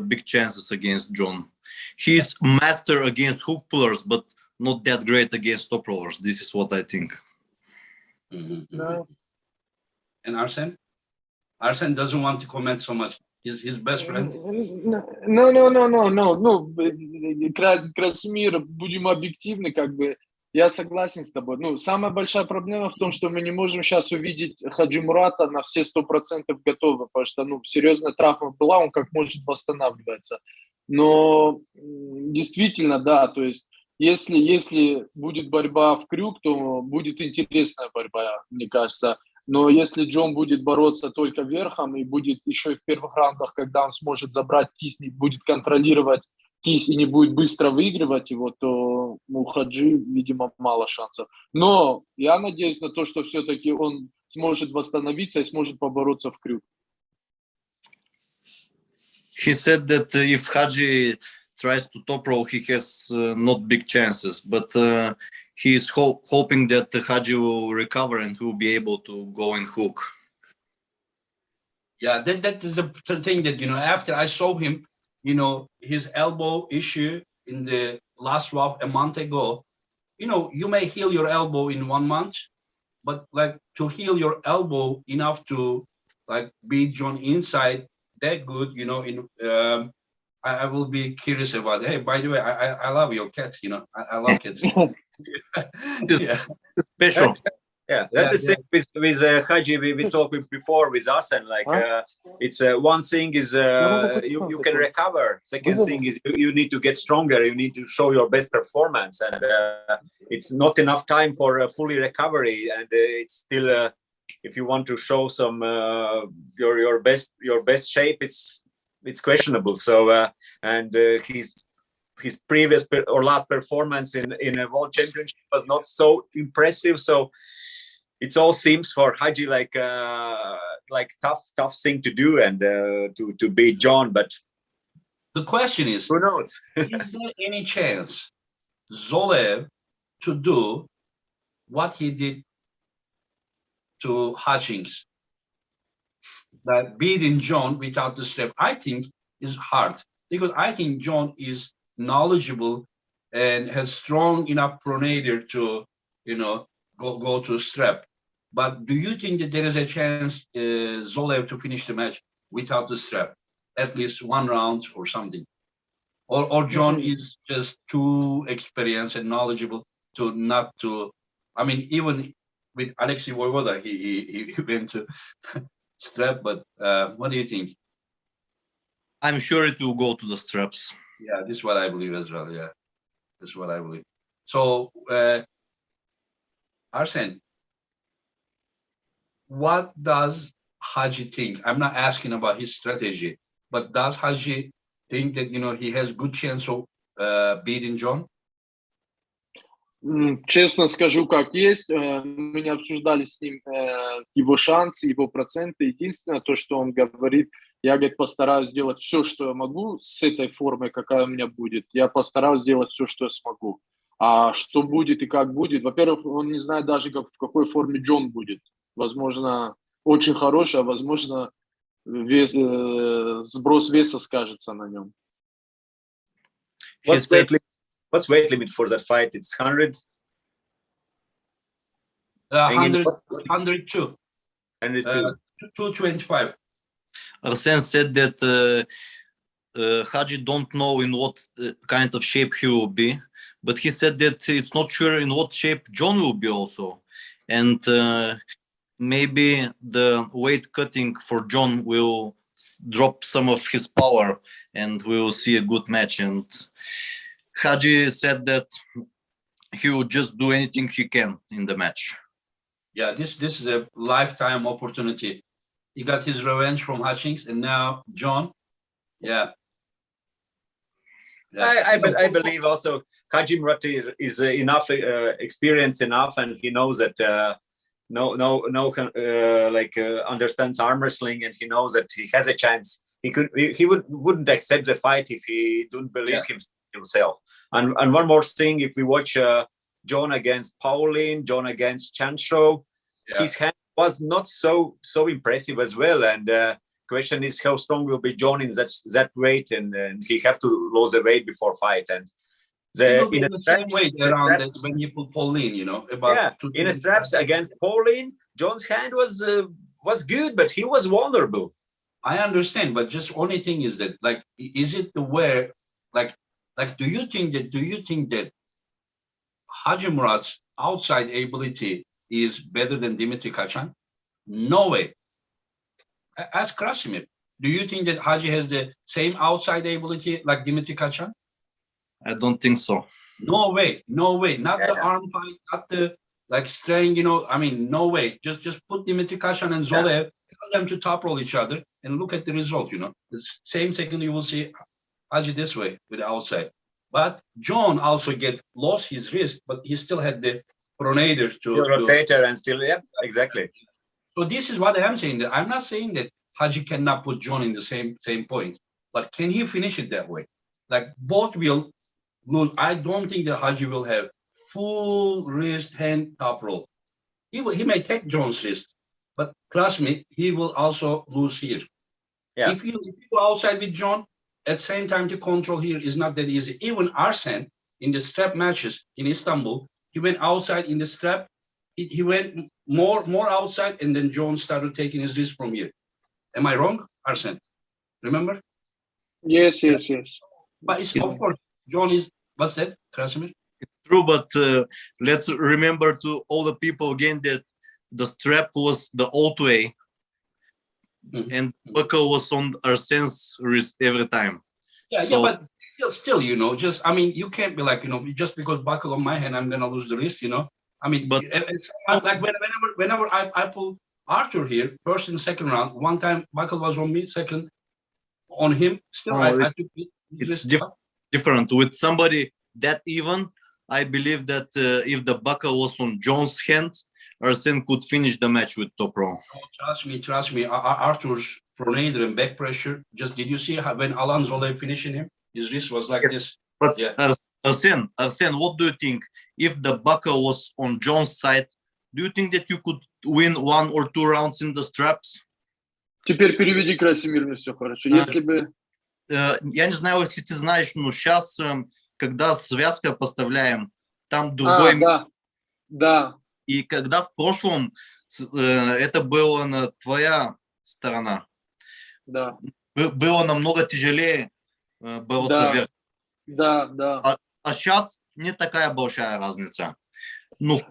big chances against John. He's master against hook pullers, but not that great against top rollers. This is what I think. No. And Arsen? Arsen doesn't want to comment so much. He's his best friend. No. Красимир, будем объективны, я согласен с тобой. Самая большая проблема в том, что мы не можем сейчас увидеть Khadzimurat на все 100% готовы, потому что, серьезная травма была, он как может восстанавливается. Но действительно, да, то есть, если будет борьба в крюк, то будет интересная борьба, мне кажется. Но если Джон будет бороться только верхом и будет еще и в первых раундах, когда он сможет забрать кисть, будет контролировать кисть и не будет быстро выигрывать его, то у Хаджи, видимо, мало шансов. Но я надеюсь на то, что все-таки он сможет восстановиться и сможет побороться в крюк. He said that if Hadji tries to top roll, he has not big chances, but he is hoping that Hadji will recover and he will be able to go in hook. Yeah, that is the thing that, after I saw him, his elbow issue in the last round a month ago, you may heal your elbow in 1 month, but to heal your elbow enough to beat John inside that good, I will be curious about it. Hey, by the way, I love your cats, I love cats. Yeah. Special. Yeah, that's the same with Hadji. We talked before with Arsen. It's one thing is you can recover. Second thing is you need to get stronger. You need to show your best performance, and it's not enough time for fully recovery. And it's still, if you want to show some your best shape, it's questionable. So his previous or last performance in a world championship was not so impressive. So it all seems for Hadji like tough thing to do and to beat John. But the question is, who knows? Is there any chance Zoloev to do what he did to Hutchings, that beating John without the strap? I think is hard because I think John is knowledgeable and has strong enough pronator to, go to strap. But do you think that there is a chance Zoloev to finish the match without the strap, at least one round or something? Or John is just too experienced and knowledgeable to not to. I mean, even with Alexei Voivoda, he went to strap. But what do you think? I'm sure it will go to the straps. Yeah, this is what I believe as well. Yeah, this is what I believe. So, Arsen, what does Haji think? I'm not asking about his strategy, but does Haji think that he has good chance of beating John? Честно скажу, как есть. Мы не обсуждали с ним его шансы, его проценты. Единственное, то, что он говорит, я, говорит, постараюсь сделать все, что я могу с этой формой, какая у меня будет. Я постараюсь сделать все, что я смогу. А что будет и как будет? Во-первых, он не знает даже, в какой форме Джон будет. Возможно, очень хороший, а возможно, сброс веса скажется на нем. What's weight limit for that fight? It's 100? 102. 102. 225. Arsen said that Haji don't know in what kind of shape he will be, but he said that it's not sure in what shape John will be also. And maybe the weight cutting for John will drop some of his power and we will see a good match. And Haji said that he will just do anything he can in the match. Yeah, this is a lifetime opportunity. He got his revenge from Hutchings, and now John. Yeah. I believe also Khadzimurat is enough experienced enough, and he knows that understands arm wrestling, and he knows that he has a chance. He wouldn't accept the fight if he didn't believe himself. And one more thing, if we watch John against Pauline, John against Chancho, his hand was not so impressive as well. And question is how strong will be John in that weight, and he have to lose the weight before fight. And in the same weight around straps, when you put Pauline, in the straps against Pauline, John's hand was good, but he was vulnerable. I understand, but just only thing is that, like, is it the wear, like do you think that Khadzimurat's outside ability is better than Dimitri Kachan? No way. Ask Krasimir. Do you think that Haji has the same outside ability like Dimitri Kachan? I don't think so. No way. Not the arm fight, not the strength. I mean, no way. Just put Dimitri Kachan and Zoloev, tell them to top roll each other, and look at the result. The same second you will see Haji this way with the outside. But John also lost his wrist, but he still had the pronator to rotator and still, exactly. So this is what I'm saying. That I'm not saying that Haji cannot put John in the same point, but can he finish it that way? Like both will lose. I don't think that Haji will have full wrist hand top roll. He may take John's wrist, but trust me, he will also lose here. Yeah. If you go outside with John, at the same time, the control here is not that easy. Even Arsen in the strap matches in Istanbul, he went outside in the strap. He went more outside, and then John started taking his wrist from here. Am I wrong, Arsen? Remember? Yes. But it's, of course, John is, what's that, Krasimir? It's true, but let's remember to all the people again that the strap was the old way. And buckle was on Arsen's wrist every time. Yeah, but still, just, I mean, you can't be like, just because buckle on my hand, I'm gonna lose the wrist, I mean, but like whenever I pull Arthur here, first and second round, one time buckle was on me, second on him. Still, I took it. It's different with somebody that even. I believe that if the buckle was on John's hand, Arsen could finish the match with top row. Oh, trust me. Arthur's pronator and back pressure. Just did you see when Alan Zoloev finishing him? His wrist was like this. But Arsen, what do you think? If the buckle was on John's side, do you think that you could win 1 or 2 rounds in the straps? Теперь переведи, Красимир, мне все хорошо. Если бы... Я не знаю, если ты знаешь, но сейчас когда связка поставляем, там другой... Да. И когда в прошлом это было на твоя сторона, Да. было намного тяжелее бороться вверх. Да. А сейчас не такая большая разница. Но в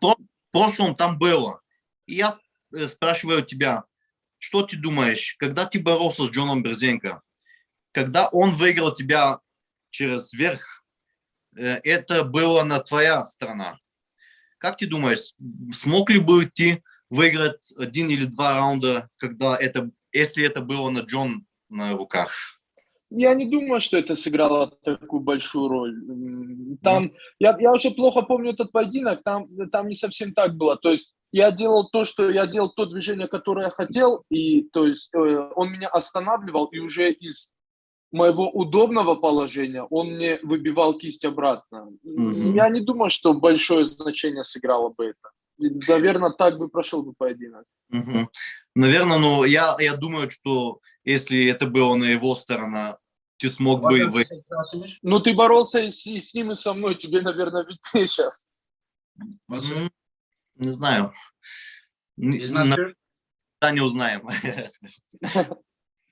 прошлом там было. И я спрашиваю тебя, что ты думаешь, когда ты боролся с Джоном Брzenk, когда он выиграл тебя через верх, это было на твоя сторона. Как ты думаешь, смог ли бы ты выиграть 1 или 2 раунда, если это было на Джон на руках? Я не думаю, что это сыграло такую большую роль. Там, я уже плохо помню этот поединок, там не совсем так было. То есть я делал то движение, которое я хотел, и то есть он меня останавливал, и уже из моего удобного положения он мне выбивал кисть обратно. Я не думаю, что большое значение сыграло бы это. Наверное, так бы прошел бы поединок. Наверное, но я думаю, что если это было на его стороне, ты смог бы... Ну, ты боролся и с ним, и со мной. Тебе, наверное, виднее сейчас. Не знаю. Да, не узнаем.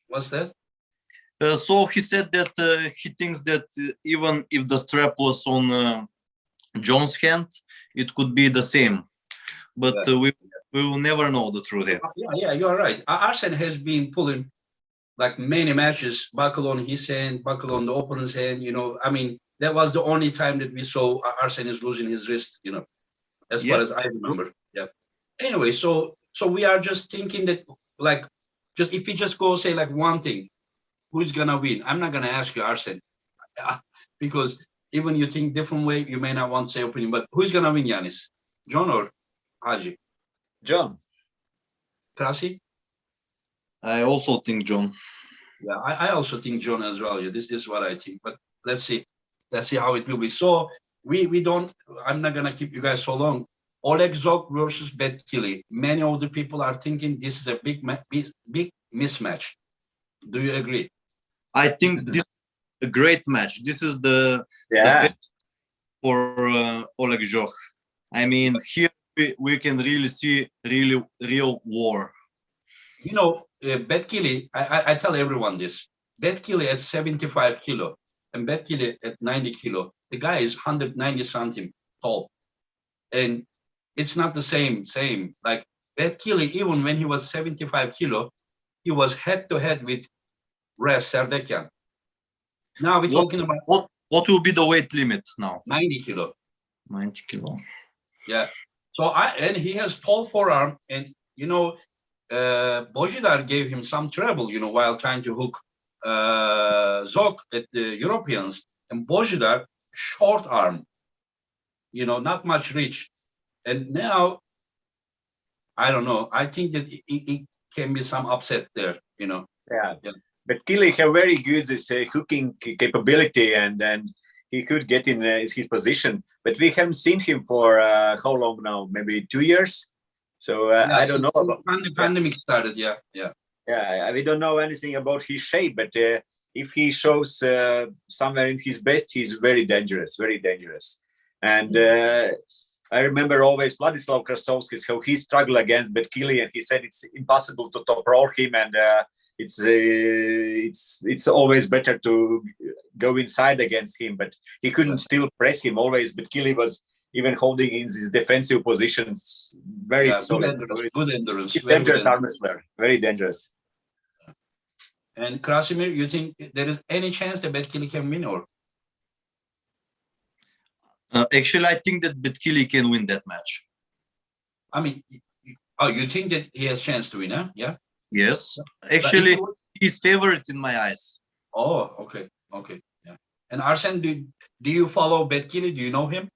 What's that? So he said that he thinks that even if the strap was on John's hand, it could be the same. But we will never know the truth yet. Yeah, you're right. Arsen has been pulling like many matches, buckle on his hand, buckle on the opponent's hand. You know, I mean, that was the only time that we saw Arsen is losing his wrist. You know, as far as I remember. Yeah. Anyway, so we are just thinking that like, just if we just go say like one thing, who's gonna win? I'm not gonna ask you, Arsen, because even you think different way, you may not want to say opinion. But who's gonna win, Janis? John or Haji? John. Krasi? I also think John. Yeah, I also think John as well. Yeah, this is what I think. But let's see how it will be. So we don't. I'm not gonna keep you guys so long. Oleg Zok versus Betkili. Many of the people are thinking this is a big mismatch. Do you agree? I think this is a great match. This is the best for Oleg Zok. I mean, here we can really see real war. You know, Betkili, I tell everyone this. Betkili at 75 kilo and Betkili at 90 kilo. The guy is 190 centimeters tall. And it's not the same. Like Betkili, even when he was 75 kilo, he was head-to-head with Rez Serdekyan. Now we're talking about... What will be the weight limit now? 90 kilo. 90 kilo. Yeah. So and he has tall forearm, and you know, Bojidar gave him some trouble, you know, while trying to hook Zok at the Europeans, and Bojidar short arm, you know, not much reach, and now I don't know. I think that it can be some upset there, you know. Yeah. But Kili have very good this hooking capability, and he could get in his position. But we haven't seen him for how long now? Maybe 2 years. So I don't know about the pandemic started. Yeah. We don't know anything about his shape, but if he shows somewhere in his best, he's very dangerous. And I remember always Vladislav Krasovsky, how he struggled against Betkili, and he said it's impossible to top roll him, and it's always better to go inside against him, but he couldn't still press him always. Betkili was even holding in these defensive positions, very solid. Good endurance. He's dangerous arm wrestler, very dangerous. And Krasimir, you think there is any chance that Betkili can win, or? Actually, I think that Betkili can win that match. I mean, you think that he has chance to win, huh? Yeah? Yes. Actually, he's favorite in my eyes. Oh, okay. Yeah. And Arsen, do you follow Betkili? Do you know him?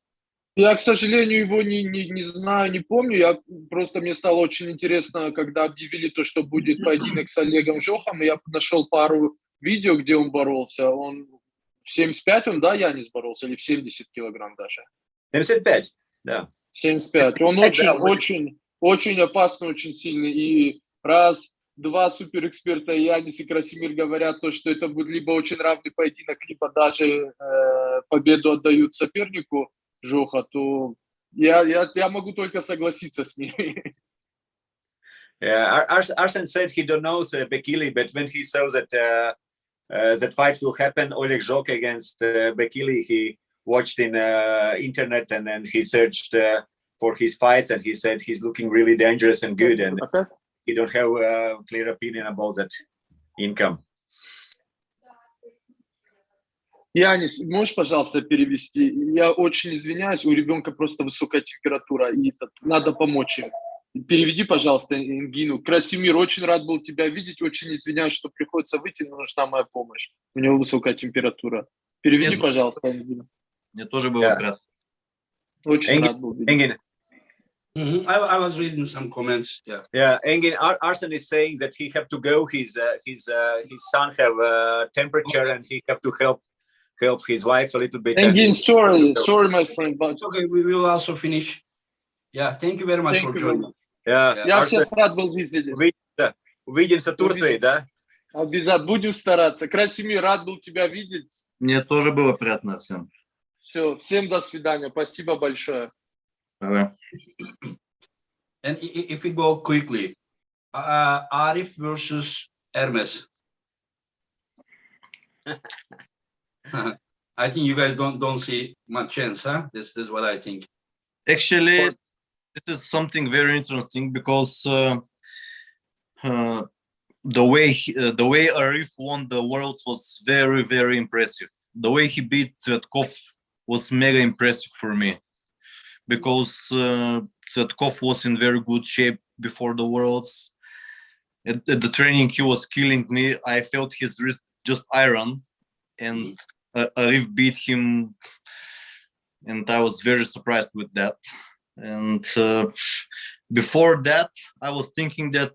Я, к сожалению, его не знаю, не помню. Мне стало очень интересно, когда объявили то, что будет поединок с Олегом Жохом, и я нашел пару видео, где он боролся. Он в 75, Янис боролся, или в 70 килограмм даже? 75, да. 75. Он очень опасный, очень сильный. И раз два суперэксперта, Янис и Красимир, говорят то, что это будет либо очень равный поединок, либо даже победу отдают сопернику Жоха, то я могу только согласиться с ними. Yeah, Arsen said he don't know Bekele, but when he saw that that fight will happen, Oleg Zhok against Bekele, he watched in internet and then he searched for his fights, and he said he's looking really dangerous and good, and he don't have a clear opinion about that income. Янис, можешь, пожалуйста, перевести? Я очень извиняюсь, у ребенка просто высокая температура, и надо помочь им. Переведи, пожалуйста, Ингину. Красимир, очень рад был тебя видеть, очень извиняюсь, что приходится выйти, но нужна моя помощь. У него высокая температура. Переведи, пожалуйста, Ингину. Мне тоже было приятно. Очень рад был видеть. I was reading some comments. Yeah. Engin, Arsen is saying that he have to go. His son have a temperature, and he have to help his wife a little bit. Engin, sorry, my friend, but Okay, we will also finish. Yeah, thank you very much for joining. Yeah, я всех рад был видеть. Увидимся в Турции, да? Обязательно, будем стараться. Красимир, рад был тебя видеть. Мне тоже было приятно, Арсен. Все, всем до свидания. Спасибо большое. Давай. And if we go quickly, Arif versus Hermes. I think you guys don't see much chance, huh? This is what I think. Actually, this is something very interesting because the way Arif won the Worlds was very, very impressive. The way he beat Tsvetkov was mega impressive for me because Tsvetkov was in very good shape before the Worlds. At the training, he was killing me. I felt his wrist just iron, and Arif beat him, and I was very surprised with that. And before that, I was thinking that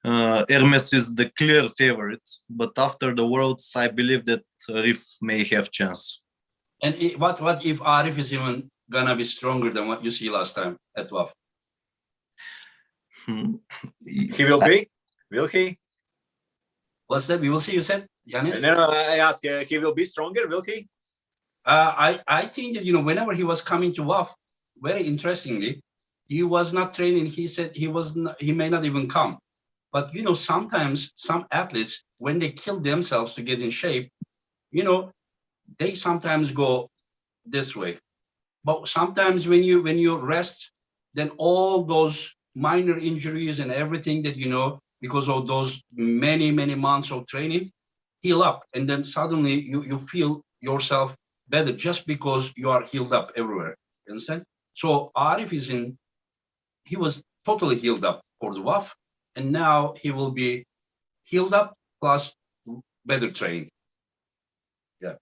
Hermes is the clear favorite, but after the Worlds, I believe that Arif may have chance. And what if Arif is even gonna be stronger than what you see last time at WAF? He will be? Will he? What's that? We will see. You said, Janis? No, I ask. He will be stronger. Will he? I think that whenever he was coming to WAF, very interestingly, he was not training. He said he may not even come. But sometimes some athletes, when they kill themselves to get in shape, they sometimes go this way. But sometimes when you rest, then all those minor injuries and everything that because of those many months of training heal up, and then suddenly you feel yourself better just because you are healed up everywhere. You understand? So Arif he was totally healed up for the WAF, and now he will be healed up plus better trained. Yeah.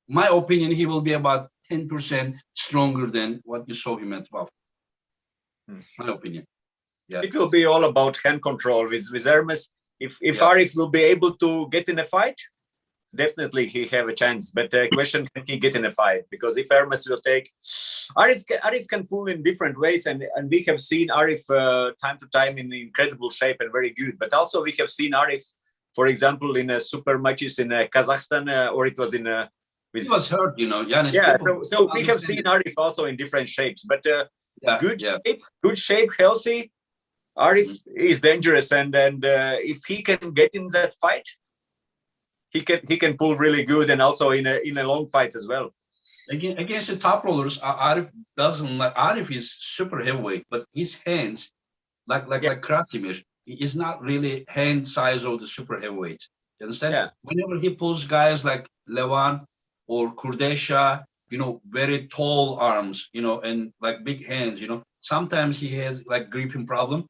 My opinion, he will be about 10% stronger than what you saw him at WAF. My opinion. Yeah. It will be all about hand control with Hermes. If Arif will be able to get in a fight, definitely he have a chance. But the question, can he get in a fight? Because if Hermes will take, Arif can pull in different ways, and we have seen Arif time to time in incredible shape and very good. But also we have seen Arif, for example, in super matches in Kazakhstan, or it was in. He was hurt, Janis. Yeah, so we have seen Arif also in different shapes, but good shape, healthy. Arif is dangerous, and if he can get in that fight, he can pull really good, and also in a long fight as well. Against the top rollers, Arif doesn't like. Arif is super heavyweight, but his hands, like Krasimir, is not really hand size of the super heavyweight. You understand? Yeah. Whenever he pulls guys like Levan or Kurdesha, very tall arms, and like big hands, sometimes he has like gripping problem.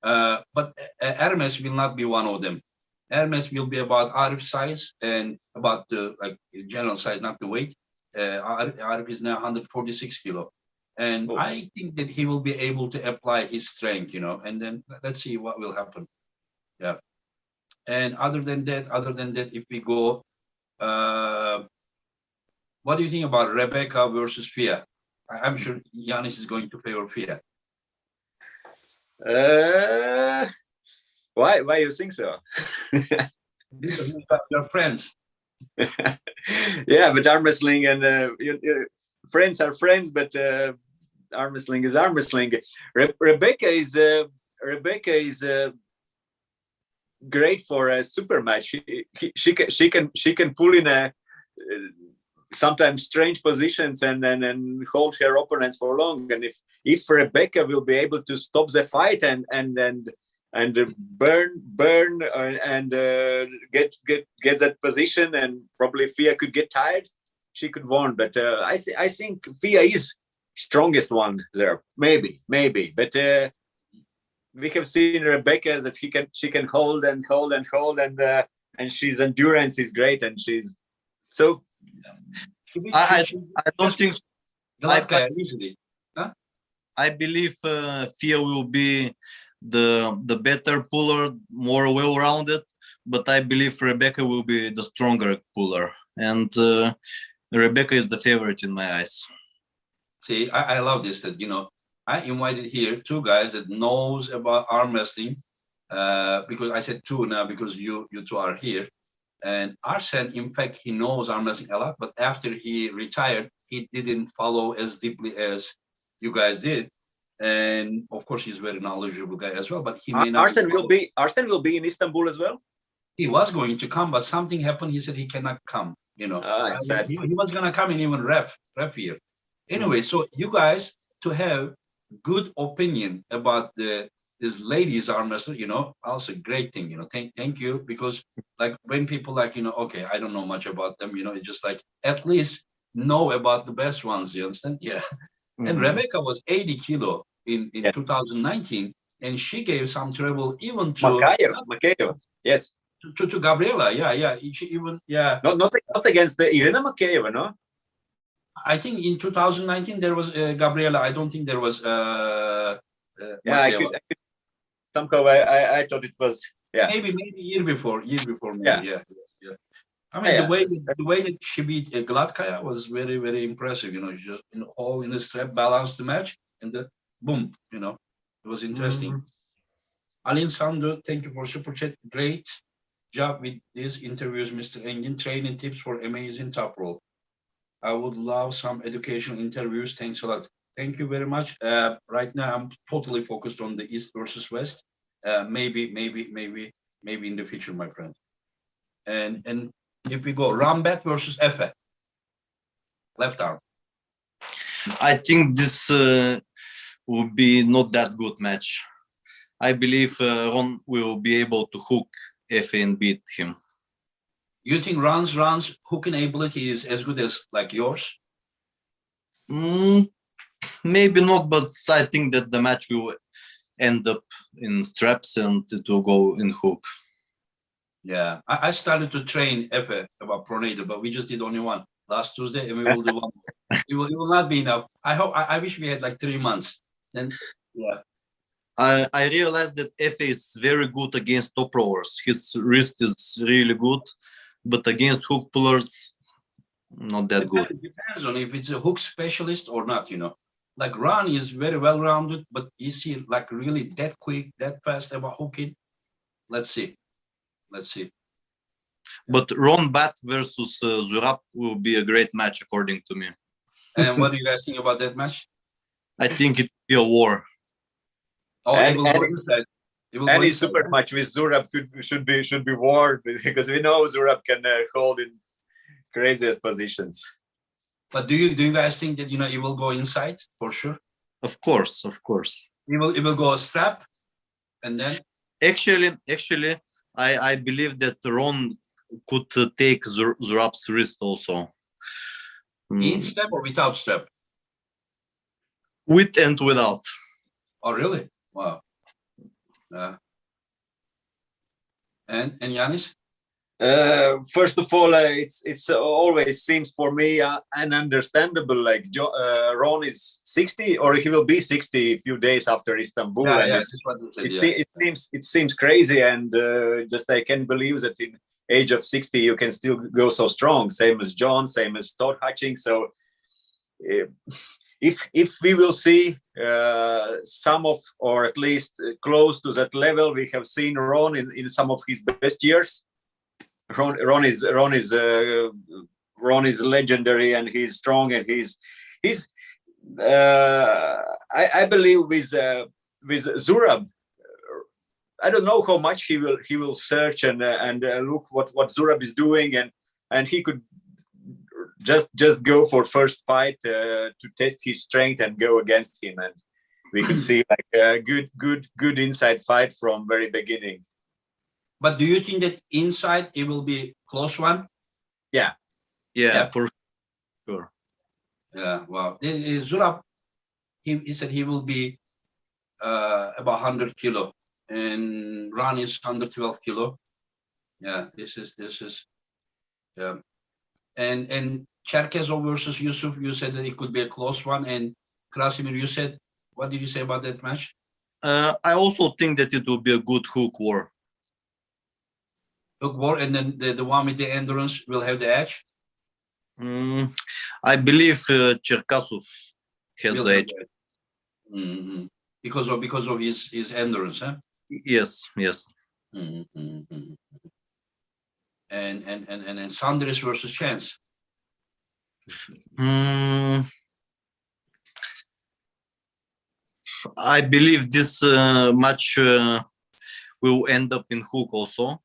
But Hermes will not be one of them. Hermes will be about Arif size and about the general size, not the weight. Arif is now 146 kilo. And I think that he will be able to apply his strength, and then let's see what will happen. Yeah. And other than that, if we go, what do you think about Rebecca versus Fia? I'm sure Janis is going to favor Fia. Why you think so? Because you're friends. Yeah, but arm wrestling and friends are friends, but arm wrestling is arm wrestling. Rebecca is great for a super match. She can pull in a sometimes strange positions and hold her opponents for long. And if Rebecca will be able to stop the fight and burn and get that position, and probably Fia could get tired, she could win. But I think Fia is strongest one there. Maybe, but. We have seen Rebecca that she can hold and she's endurance is great, and she's so. I don't think so. Usually. Huh? I believe Fia will be the better puller, more well-rounded, but I believe Rebecca will be the stronger puller, and Rebecca is the favorite in my eyes. See, I love this, that I invited here two guys that knows about arm wrestling, because I said two now because you two are here. And Arsen, in fact, he knows arm wrestling a lot, but after he retired, he didn't follow as deeply as you guys did. And of course, he's a very knowledgeable guy as well. But he may not. Arsen will be in Istanbul as well. He was going to come, but something happened. He said he cannot come. He was gonna come in even ref here. Anyway, so you guys to have good opinion about this ladies arm wrestler, also great thing, thank you, because like when people like, okay, I don't know much about them, it's just like at least know about the best ones, you understand? Yeah. Mm-hmm. And Rebecca was 80 kilo in 2019, and she gave some trouble even to Makaeva. Yes. To Gabriela, yeah. She even, yeah. Not against the Irina Makaeva, no? I think in 2019 there was Gabriela. I don't think there was. Somehow I thought it was. Yeah. Maybe year before. Maybe, yeah. I mean, the way that she beat Gladkaya was very, very impressive. She just all in the strap balanced the match, and the boom. It was interesting. Mm-hmm. Alin Sandu, thank you for super chat. Great job with these interviews, Mr. Engin. Training tips for amazing top roll. I would love some educational interviews. Thanks a lot. Thank you very much. Right now, I'm totally focused on the East versus West. Maybe in the future, my friend. And if we go Rambat versus Efe, left arm. I think this will be not that good match. I believe Ron will be able to hook Efe and beat him. You think Ron's hooking ability is as good as like yours? Maybe not, but I think that the match will end up in straps and it will go in hook. Yeah, I started to train Efe about pronator, but we just did only one last Tuesday, and we will do one more. It will not be enough. I wish we had like 3 months. Then, yeah. I realized that Efe is very good against top rollers. His wrist is really good, but against hook pullers, not that good. It depends on if it's a hook specialist or not, Like Ron is very well-rounded, but is he like really that quick, that fast about hooking? Let's see. But Ron Bat versus Zura will be a great match, according to me. And what do you guys think about that match? I think it will be a war. Oh, any super match with Zura should be war, because we know Zura can hold in craziest positions. But do you guys think that it will go inside for sure? Of course. It will go a strap, and then. Actually, I believe that Ron could take Zurab's wrist also. In strap or without strap? With and without. Oh, really? Wow. And Janis? First of all, it's always seems for me ununderstandable. Like Ron is 60, or he will be 60 a few days after Istanbul, it seems crazy, and just I can't believe that in age of 60 you can still go so strong. Same as John, same as Todd Hutchings. So if we will see some of, or at least close to that level, we have seen Ron in some of his best years. Ron is legendary, and he's strong, and he's I believe with Zura, I don't know how much he will search and look what Zura is doing, and he could just go for first fight to test his strength and go against him, and we could see like a good inside fight from very beginning. But do you think that inside it will be close one? Yeah, for sure. Yeah, wow. Zura, he said he will be about 100 kilo, and Ron is 112 kilo. Yeah, this is yeah. And Cherkesov versus Yusuf, you said that it could be a close one. And Krasimir, you said, what did you say about that match? I also think that it will be a good hook war. Hook war, and then the one with the endurance will have the edge? I believe Cherkasov has Will the have edge. the edge. Because of his endurance, huh? Yes. And Sandris versus Chance. I believe this match will end up in hook also.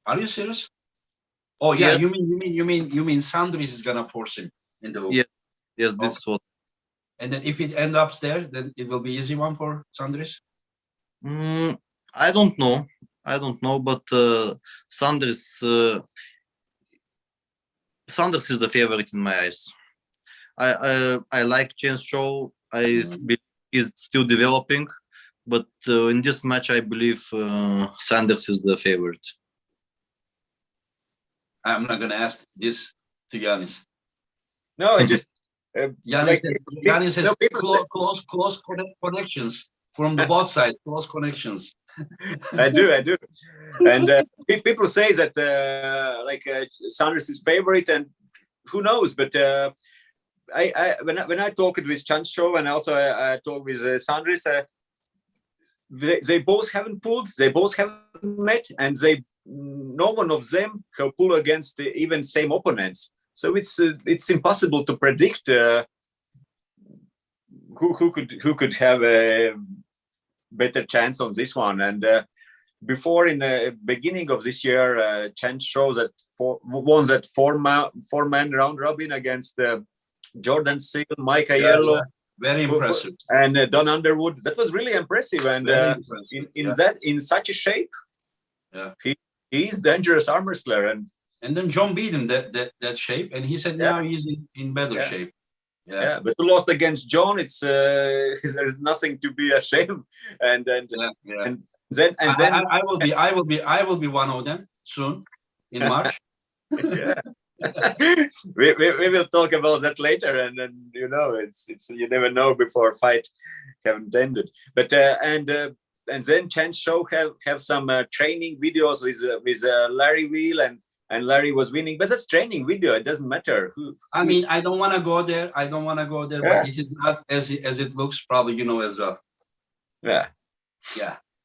Are you serious? Oh yeah, Yes. you mean Sandris is gonna force him in the hook. Yes, this is what. And then if it ends up there, then it will be easy one for Sandris. I don't know, but Sandris is the favorite in my eyes. I like Chance show. I believe he's still developing, but in this match, I believe Sandris is the favorite. I'm not gonna ask this to Janis. no, I just Janis has close connections from the both sides. Close connections. I do, and people say that Sandris is favorite, and who knows? But when I talked with Chancho, and also I talked with Sandris, they both haven't pulled, they both haven't met, and no one of them have pulled against even same opponents. So it's impossible to predict who could have a better chance on this one. And before, in the beginning of this year, Chance shows that won that four-man round robin against Jordan Seal, Mike Aiello, very impressive, and Don Underwood. That was really impressive. And in such a shape, he is dangerous arm wrestler. And then John beat him that shape, and he said now he's in better shape. Yeah, but lost against John. It's there's nothing to be ashamed. And then I will be one of them soon in March. we will talk about that later, and then it's you never know before fight haven't ended. But and then Chance show have some training videos with Larry Wheel, and Larry was winning, but that's training video. It doesn't matter who. I mean, I don't want to go there. But it is not as it looks. Probably as well. Yeah.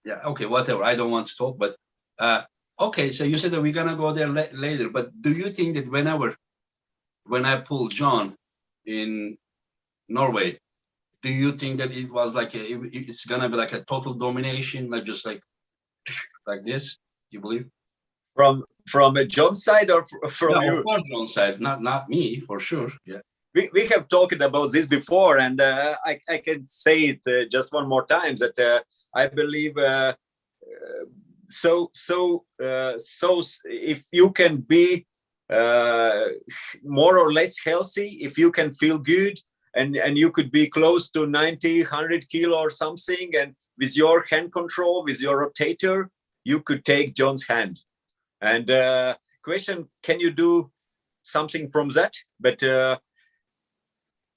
Okay, whatever. I don't want to talk, but okay. So you said that we're gonna go there later. But do you think that when I pulled John in Norway, do you think that it was like it's gonna be like a total domination, like just like this? You believe? From John's side or from you? From John's side, not me, for sure. Yeah. We have talked about this before, and I can say it just one more time that I believe so if you can be more or less healthy, if you can feel good, and you could be close to 90, 100 kilo or something, and with your hand control, with your rotator, you could take John's hand. And question, can you do something from that? But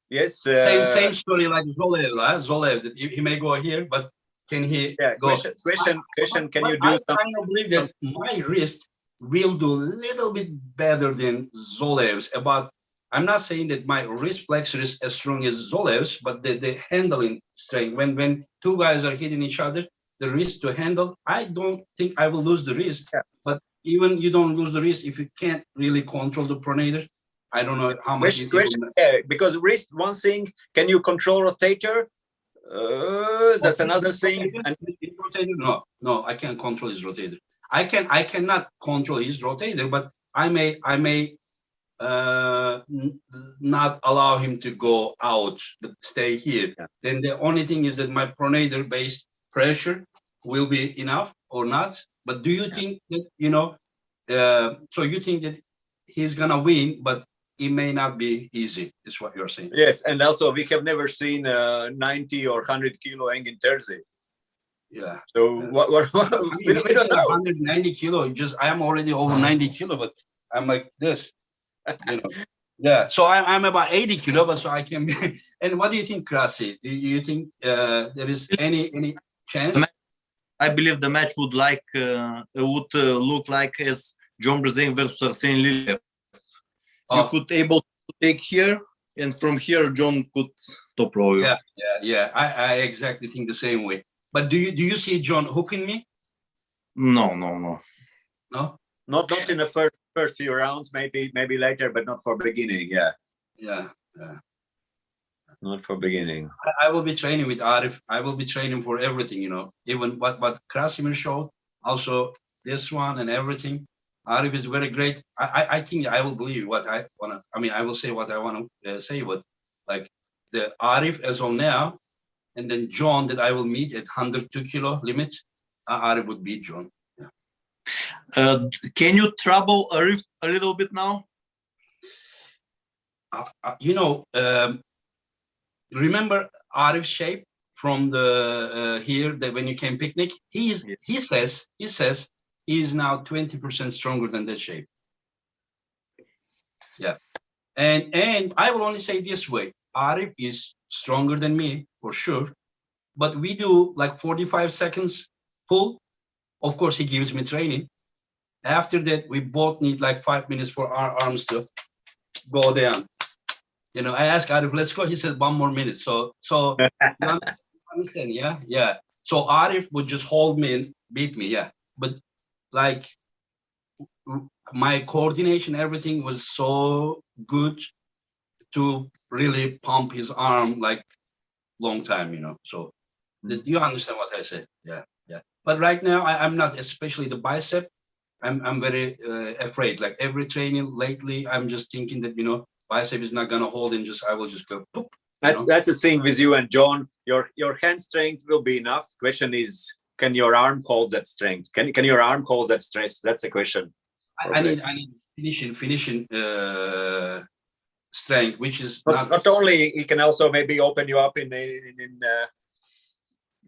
yes. Same story like Zoloev. That he may go here, but can he go? Question, can you do something? I kind of believe that my wrist will do a little bit better than Zoloev's, about I'm not saying that my wrist flexor is as strong as Zoloev's, but the handling strength. When two guys are hitting each other, the wrist to handle, I don't think I will lose the wrist. Yeah. But even you don't lose the wrist if you can't really control the pronator. I don't know how much. Because wrist, one thing, can you control rotator? That's another thing. And No, I can't control his rotator. I cannot control his rotator, but I may not allow him to go out, but stay here. Yeah. Then the only thing is that my pronator based pressure will be enough or not. But do you think that, so you think that he's gonna win, but it may not be easy, is what you're saying? yes, and also we have never seen 90 or 100 kilo Engin Terzi. Yeah. So Yeah. what we don't know. 190 kilo, I am already over 90 kilo, but I'm like this, Yeah. So I'm about 80 kilo, but so I can be. And what do you think, Krasi? Do you think there is any chance? I believe the match would look like as John Brzenk versus Arsen Liliev. You could able to take here, and from here John could top row you. Yeah. I exactly think the same way. But do you see John hooking me? No. No. Not in the first few rounds, maybe later, but not for beginning. Yeah. Not for beginning. I will be training with Arif. I will be training for everything, even what Krasimir showed, also this one and everything. Arif is very great. I think I will believe what I want to, I will say what I want to say, but like the Arif as of now, and then John that I will meet at 102 kilo limit, Arif would beat John. Can you trouble Arif a little bit now? Remember Arif's shape from the here that when you came picnic, he says he is now 20% stronger than that shape. Yeah, and I will only say this way: Arif is stronger than me for sure, but we do like 45 seconds pull. Of course, he gives me training. After that, we both need like 5 minutes for our arms to go down. I asked Arif, let's go. He said 1 more minute. So you understand? Yeah. So Arif would just hold me and beat me. Yeah. But like my coordination, everything was so good to really pump his arm like long time, So you understand what I said? Yeah. But right now, I'm not, especially the bicep. I'm very afraid. Like every training lately, I'm just thinking that bicep is not gonna hold, and I will just go poop. That's the thing with you and John. Your hand strength will be enough. Question is, can your arm hold that strength? Can your arm hold that stress? That's the question. I need finishing strength, which is not only. He can also maybe open you up in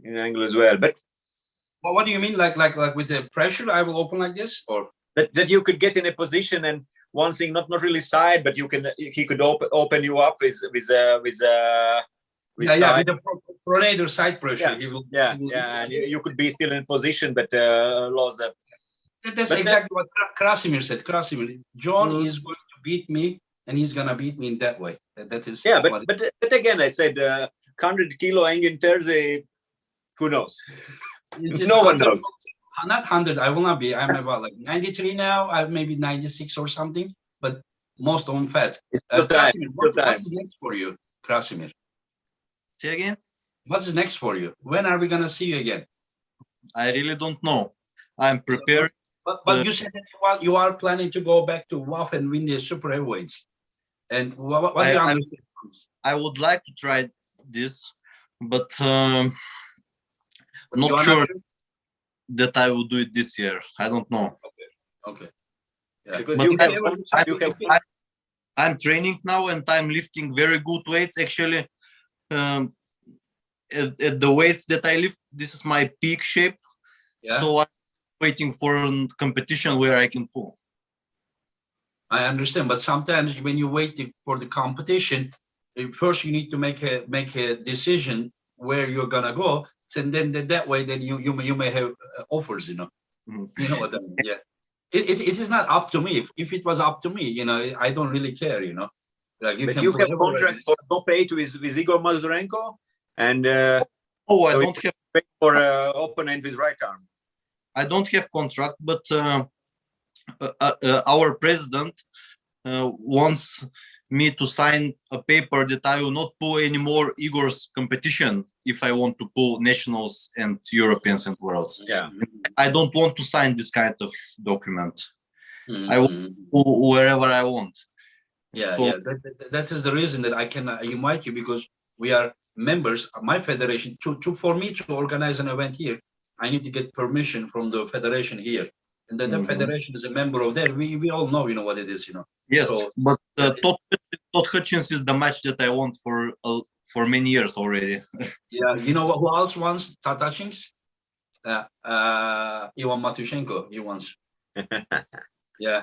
angle as well. But what do you mean? Like with the pressure, I will open like this, or that you could get in a position and one thing, not really side, but he could open you up with with the pronator side pressure. And you could be still in position, but lose that. That's exactly what Krasimir said. John is going to beat me, and he's gonna beat me in that way. That is. Yeah, but again, I said 100 kilo Engin Terzi. Who knows? No one knows. Not 100. I will not be. I'm about like 93 now. I'm maybe 96 or something. But most of them fat. Krasimir, what's next for you, Krasimir? Say again. What's next for you? When are we gonna see you again? I really don't know. I'm prepared. But you said that you are planning to go back to WAF and win the super heavyweights. And what do you understand? I would like to try this, but not sure that I will do it this year. I don't know. Okay. Yeah. Because I'm training now and I'm lifting very good weights. Actually, at the weights that I lift, this is my peak shape. Yeah. So I'm waiting for a competition where I can pull. I understand, but sometimes when you wait for the competition, first you need to make a decision where you're gonna go, and then that way, then you may have offers, You know what I mean? Yeah. It is not up to me. If it was up to me, I don't really care, Like you But can you have forever- contract for top 8 with Igor Mazurenko, and Oh, I so don't have. wait for opponent with right arm. I don't have contract, but our president wants me to sign a paper that I will not pull anymore Igor's competition if I want to pull nationals and Europeans and worlds. Yeah. I don't want to sign this kind of document. Mhm. I want to pull wherever I want. Yeah, So- yeah. That is the reason that I can invite you, because we are members of my federation. For me to organize an event here, I need to get permission from the federation here, and that the Mhm. federation is a member of that. We all know, what it is, Yes, So- but Todd Hutchings is the match that I want for many years already. Yeah, you know who else wants Hutchings? Ivan Matushenko. He wants. Yeah,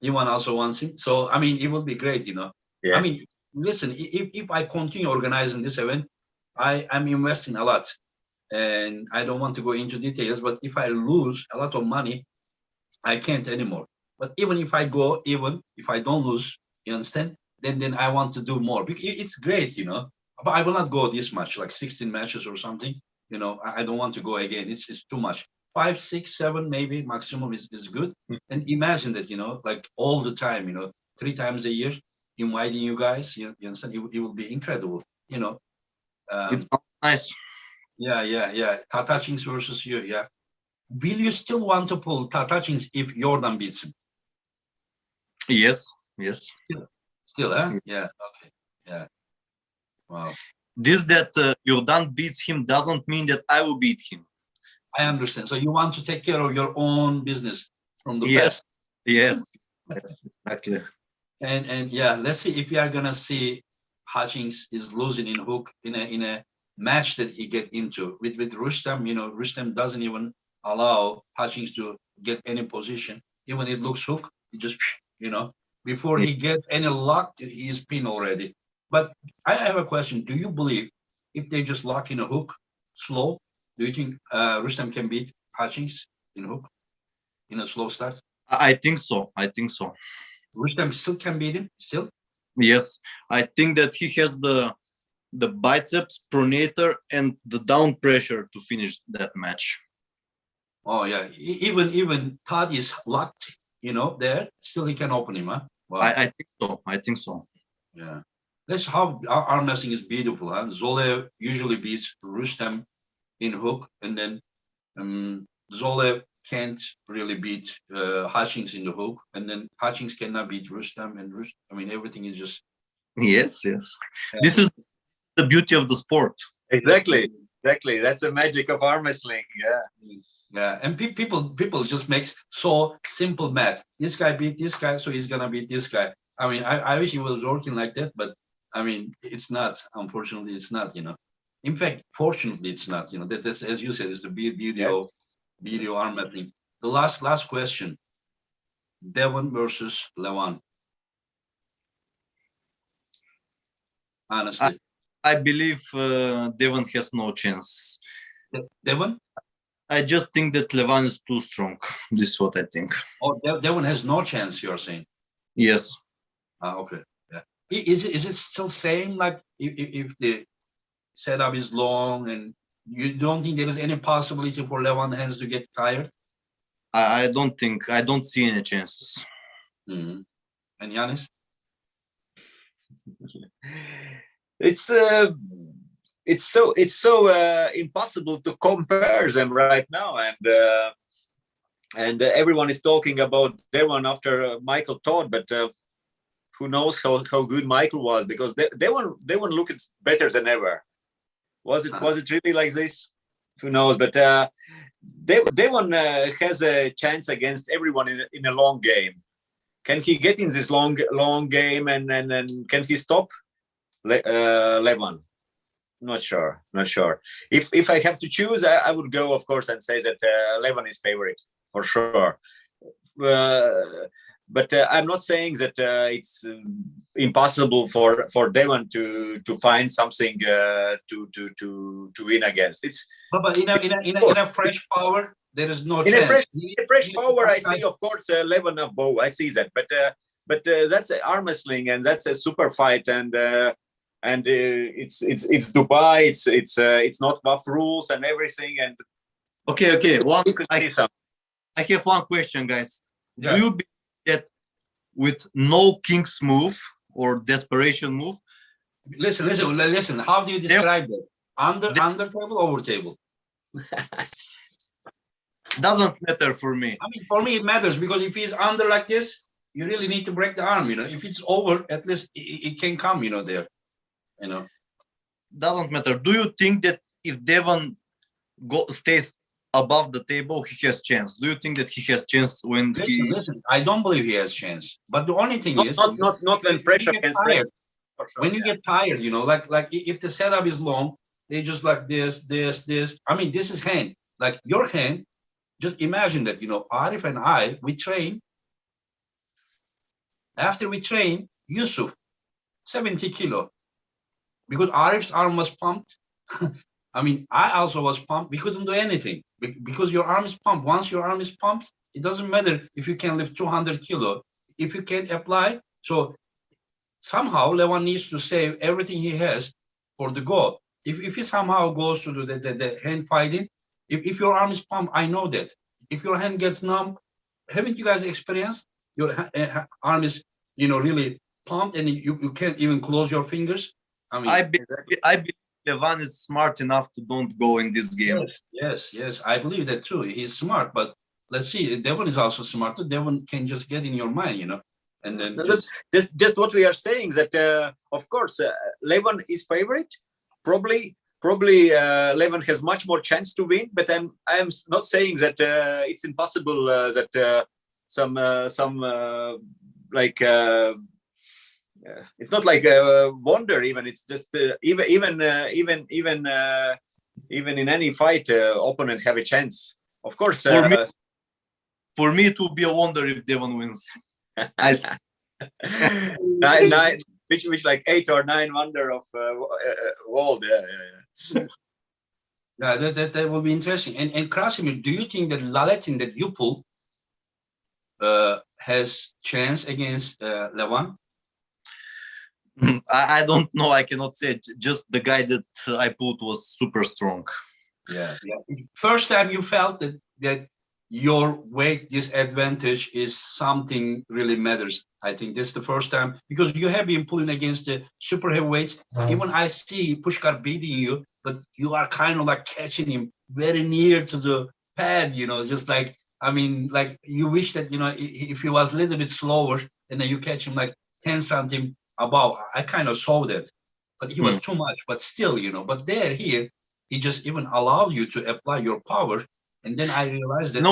Ivan also wants him. So I mean, it would be great, Yes. I mean, listen, if I continue organizing this event, I'm investing a lot, and I don't want to go into details, but if I lose a lot of money, I can't anymore. But even if I go, even if I don't lose, you understand? Then I want to do more. Because it's great, but I will not go this much, like 16 matches or something. I don't want to go again. It's too much. 5, 6, 7, maybe maximum is good. And imagine that, like all the time, 3 times a year, inviting you guys, you understand? It will be incredible, It's nice. Yeah. Hutchings versus you, yeah. Will you still want to pull Hutchings if Yordan beats him? Yes. Still, huh? Yeah, okay, yeah. Wow, This that Yordan beats him doesn't mean that I will beat him. I understand. So you want to take care of your own business from the Yes. past. Yes, exactly. And yeah, let's see if we are gonna see Hutchings is losing in hook in a match that he get into with Rustem. Rustem doesn't even allow Hutchings to get any position. Even it looks hook, he just before he get any luck, he's pinned already. But I have a question. Do you believe if they just lock in a hook slow, do you think Rustem can beat Hutchings in hook in a slow start? I think so. Rustem still can beat him, still? Yes, I think that he has the biceps, pronator, and the down pressure to finish that match. Oh yeah, even Todd is locked, there. Still he can open him, huh? Wow. I think so. Yeah. That's how arm wrestling is beautiful, huh? Zoloev usually beats Rustem in hook, and then Zoloev can't really beat Hutchings in the hook, and then Hutchings cannot beat Rustem, and everything is just. Yes. This is the beauty of the sport. Exactly. That's the magic of arm wrestling. Yeah. Yeah, and people just makes so simple math. This guy beat this guy, so he's gonna beat this guy. I wish he was working like that, but it's not. Unfortunately, it's not. In fact, fortunately, it's not. That's, as you said, is the beauty Yes. of video arm wrestling. The last question: Devon versus Levan. Honestly, I believe Devon has no chance. Devon? I just think that Levan is too strong. This is what I think. Oh, Devon has no chance. You're saying? Yes. Okay. Yeah. Is it still same like if the setup is long and you don't think there is any possibility for Levan hands to get tired? I don't see any chances. Mm-hmm. And Janis? It's so impossible to compare them right now, and everyone is talking about Devon after Michael Todd, but who knows how good Michael was, because Devon looked better than ever. Was it really like this? Who knows? But Devon has a chance against everyone in a long game. Can he get in this long game and can he stop Levan? Not sure. If I have to choose, I would go, of course, and say that Levan is favorite for sure. But I'm not saying that it's impossible for Devon to find something to win against. It's But in a fresh power, there is no chance. In a fresh power, I see, of course, Levan above. I see that, but but that's arm wrestling, and that's a super fight, and it's Dubai. It's not WAF rules and everything. And Okay. some. I have one question, guys. Yeah. Do you believe that with no king's move or desperation move, Listen. How do you describe that? Under table, over table? doesn't matter for me. I mean, for me, it matters because if he's under like this, you really need to break the arm. If it's over, at least it can come. There. Doesn't matter. Do you think that if Devon stays above the table, he has chance? Do you think that he has chance when Listen, I don't believe he has chance. But the only thing is, not when fresh against fresh. When you get tired, like if the setup is long, they just like this. I mean, this is hand. Like your hand. Just imagine that, Arif and I, we train. After we train, Yusuf, 70 kilo. Because Arif's arm was pumped. I mean, I also was pumped. We couldn't do anything because your arm is pumped. Once your arm is pumped, it doesn't matter if you can lift 200 kilo. If you can't apply, so somehow Levan needs to save everything he has for the goal. If he somehow goes to do the hand fighting, if your arm is pumped, I know that. If your hand gets numb, haven't you guys experienced your arm is, really pumped and you can't even close your fingers? I mean, I believe Levan is smart enough to don't go in this game. Yes. I believe that too. He's smart, but let's see. Devon is also smart too. Devon can just get in your mind, and then just what we are saying that of course Levan is favorite. Probably Levan has much more chance to win, but I'm not saying that it's impossible that some it's not like a wonder. Even it's just even in any fight, opponent have a chance. Of course, for me, it will be a wonder if Devon wins. nine, which like 8 or 9 wonder of world. Yeah, that will be interesting. And Krasimir, do you think that Laletin that you pull has chance against Levan? I don't know. I cannot say. Just the guy that I pulled was super strong. Yeah. First time you felt that your weight disadvantage is something really matters. I think this is the first time because you have been pulling against the super heavyweights. Even I see Pushkar beating you, but you are kind of like catching him very near to the pad, just like, I mean, like you wish that, if he was a little bit slower and then you catch him like 10 centimeters above. I kind of saw that, but he was too much, but still, but here, he just even allowed you to apply your power. And then I realized that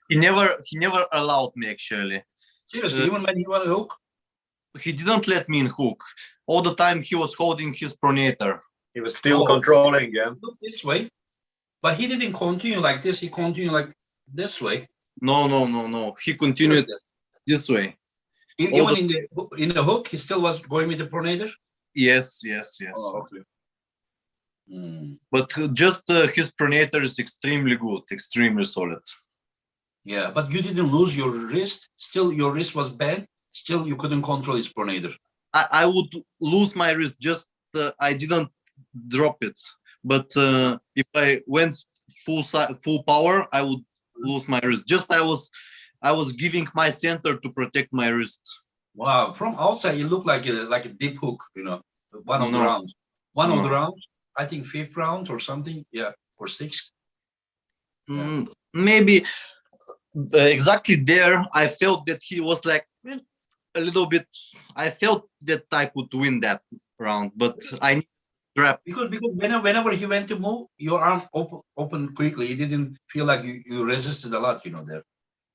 he never allowed me actually. Seriously, even when he was a hook? He didn't let me in hook. All the time he was holding his pronator. He was still controlling, yeah. Look this way. But he didn't continue like this. He continued like this way. No. He continued this way. Even in the hook, he still was going with the pronator? Yes. Oh, okay. But just his pronator is extremely good, extremely solid. Yeah, but you didn't lose your wrist. Still, your wrist was bent. Still, you couldn't control his pronator. I would lose my wrist. Just I didn't drop it. But if I went full power, I would lose my wrist. Just I was giving my center to protect my wrist. Wow, from outside it looked like a deep hook. One of the rounds. One of the rounds. I think 5th round or something. Yeah, or 6th. Yeah. Maybe. Exactly there, I felt that he was like a little bit. I felt that I could win that round, but I need to trap because whenever he went to move, your arm open quickly. It didn't feel like you resisted a lot, there.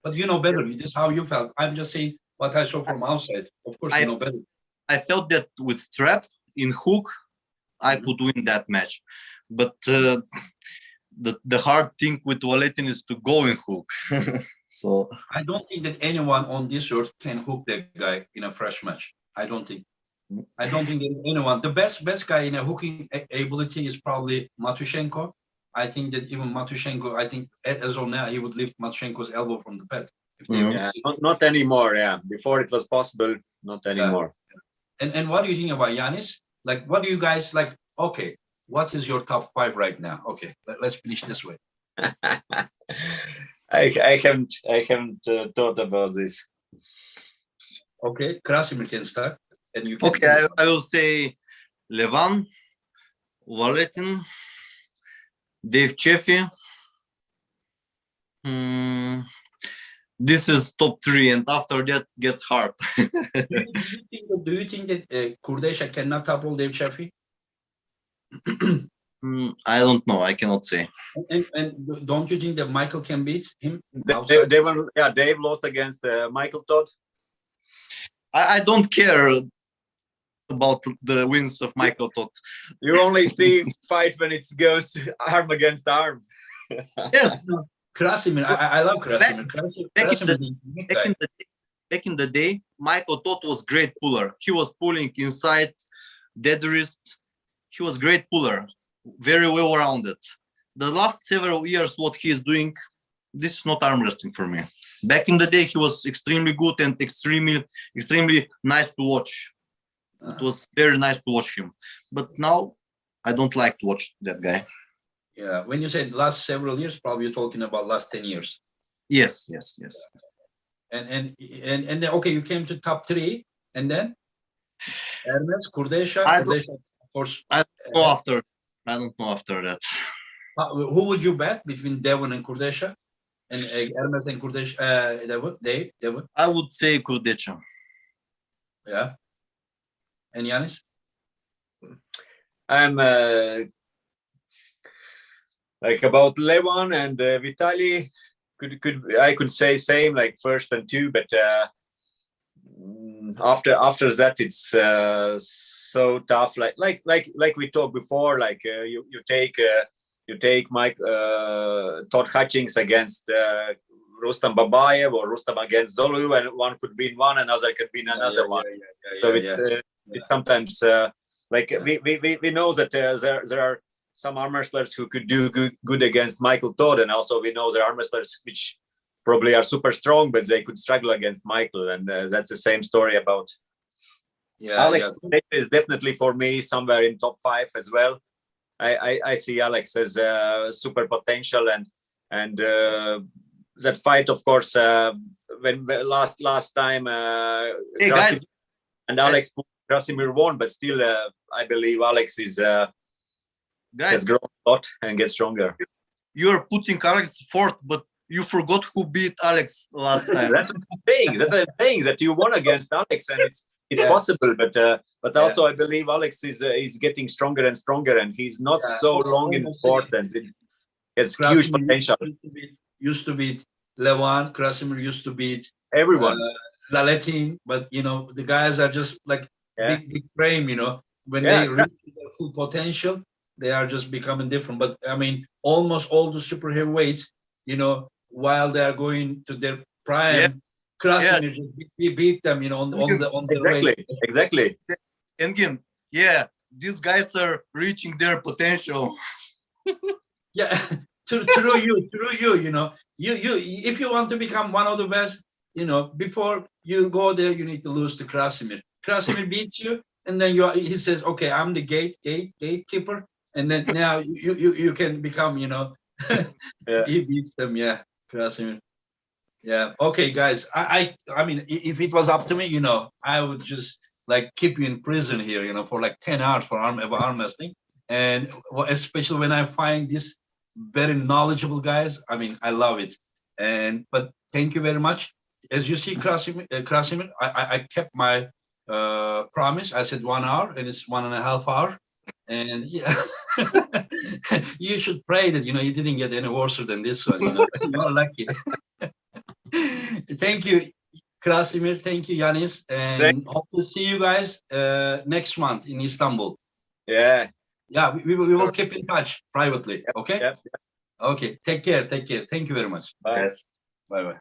But you know better. This is how you felt. I'm just saying what I saw from outside. Of course, you know better. I felt that with trap in hook, I could win that match, but. The hard thing with Laletin is to go in hook. So I don't think that anyone on this earth can hook that guy in a fresh match. I don't think that anyone. The best guy in a hooking ability is probably Matushenko. I think that even Matushenko, as of now, he would lift Matushenko's elbow from the pad Yeah, not anymore. Yeah, before it was possible, not anymore. And what do you think about Janis? Like, what do you guys like? Okay, what is your top 5 right now? Okay, let's finish this way. I haven't thought about this. Okay, Krasimir can start, and you can. Okay, I will say Levan, Valetin, Dave Chaffee. This is top 3, and after that gets hard. Do you think that Kurdesha cannot topple Dave Chaffee? I don't know. I cannot say. And don't you think that Michael can beat him? Dave lost against Michael Todd. I don't care about the wins of Michael Todd. You only see fight when it goes arm against arm. Yes. Krasimir, I love Krasimir. Back in the day, Michael Todd was great puller. He was pulling inside, dead wrist. He was great puller, very well rounded. The last several years, what he is doing, this is not arm wrestling for me. Back in the day, he was extremely good and extremely nice to watch. It was very nice to watch him. But now, I don't like to watch that guy. Yeah, when you said last several years, probably you're talking about last 10 years. Yes. And then, okay, you came to top 3, and then Hermes, Kurdesha, of course. I don't know after that. Who would you bet between Devon and Kurdesha? And Hermes and Kurdesha, Devon? I would say Kurdesha. Yeah. And Janis? I'm like about Levan and Vitali. I could say same like first and 2, but after that it's so tough. Like we talked before. Like you take Mike Todd Hutchings against Rustam Babayev, or Rustam against Zoloev, and one could win one, another could win another one. It's sometimes like we know that there are some arm wrestlers who could do good against Michael Todd, and also we know there are arm wrestlers which probably are super strong, but they could struggle against Michael, and that's the same story about Alex. Is definitely for me somewhere in top 5 as well. I see Alex as super potential, and that fight, of course, when last time and Alex Krasimir won, but still I believe Alex is has grown a lot and gets stronger. You're putting Alex fourth, but you forgot who beat Alex last time. That's what I'm saying. That's what I'm saying, that you won against Alex, and it's possible, but also I believe Alex is getting stronger and stronger, and he's not so long in the sport, and it has huge potential. Used to beat Levan, Krasimir used to beat everyone, Laletin, but the guys are just like big frame. When they reach their full potential, they are just becoming different. But I mean, almost all the super heavyweights, while they are going to their prime, Krasimir beat them, on the way. Exactly. And again, these guys are reaching their potential. Through you, if you want to become one of the best, before you go there, you need to lose to Krasimir. Krasimir beats you, and then he says, okay, I'm the gatekeeper, and then now you can become, he beats them, Krasimir. Yeah. Okay, guys. I mean, if it was up to me, I would just like keep you in prison here, for like 10 hours for arm wrestling, and especially when I find this very knowledgeable guys. I mean, I love it. But thank you very much. As you see, Krasimir, I kept my promise. I said 1 hour, and it's 1.5 hours. And you should pray that you didn't get any worse than this one. You're lucky. Thank you, Krasimir. Thank you, Janis. And hope to see you guys next month in Istanbul. Yeah, we will keep in touch privately. Okay. Yeah. Okay. Take care. Thank you very much. Bye. Bye.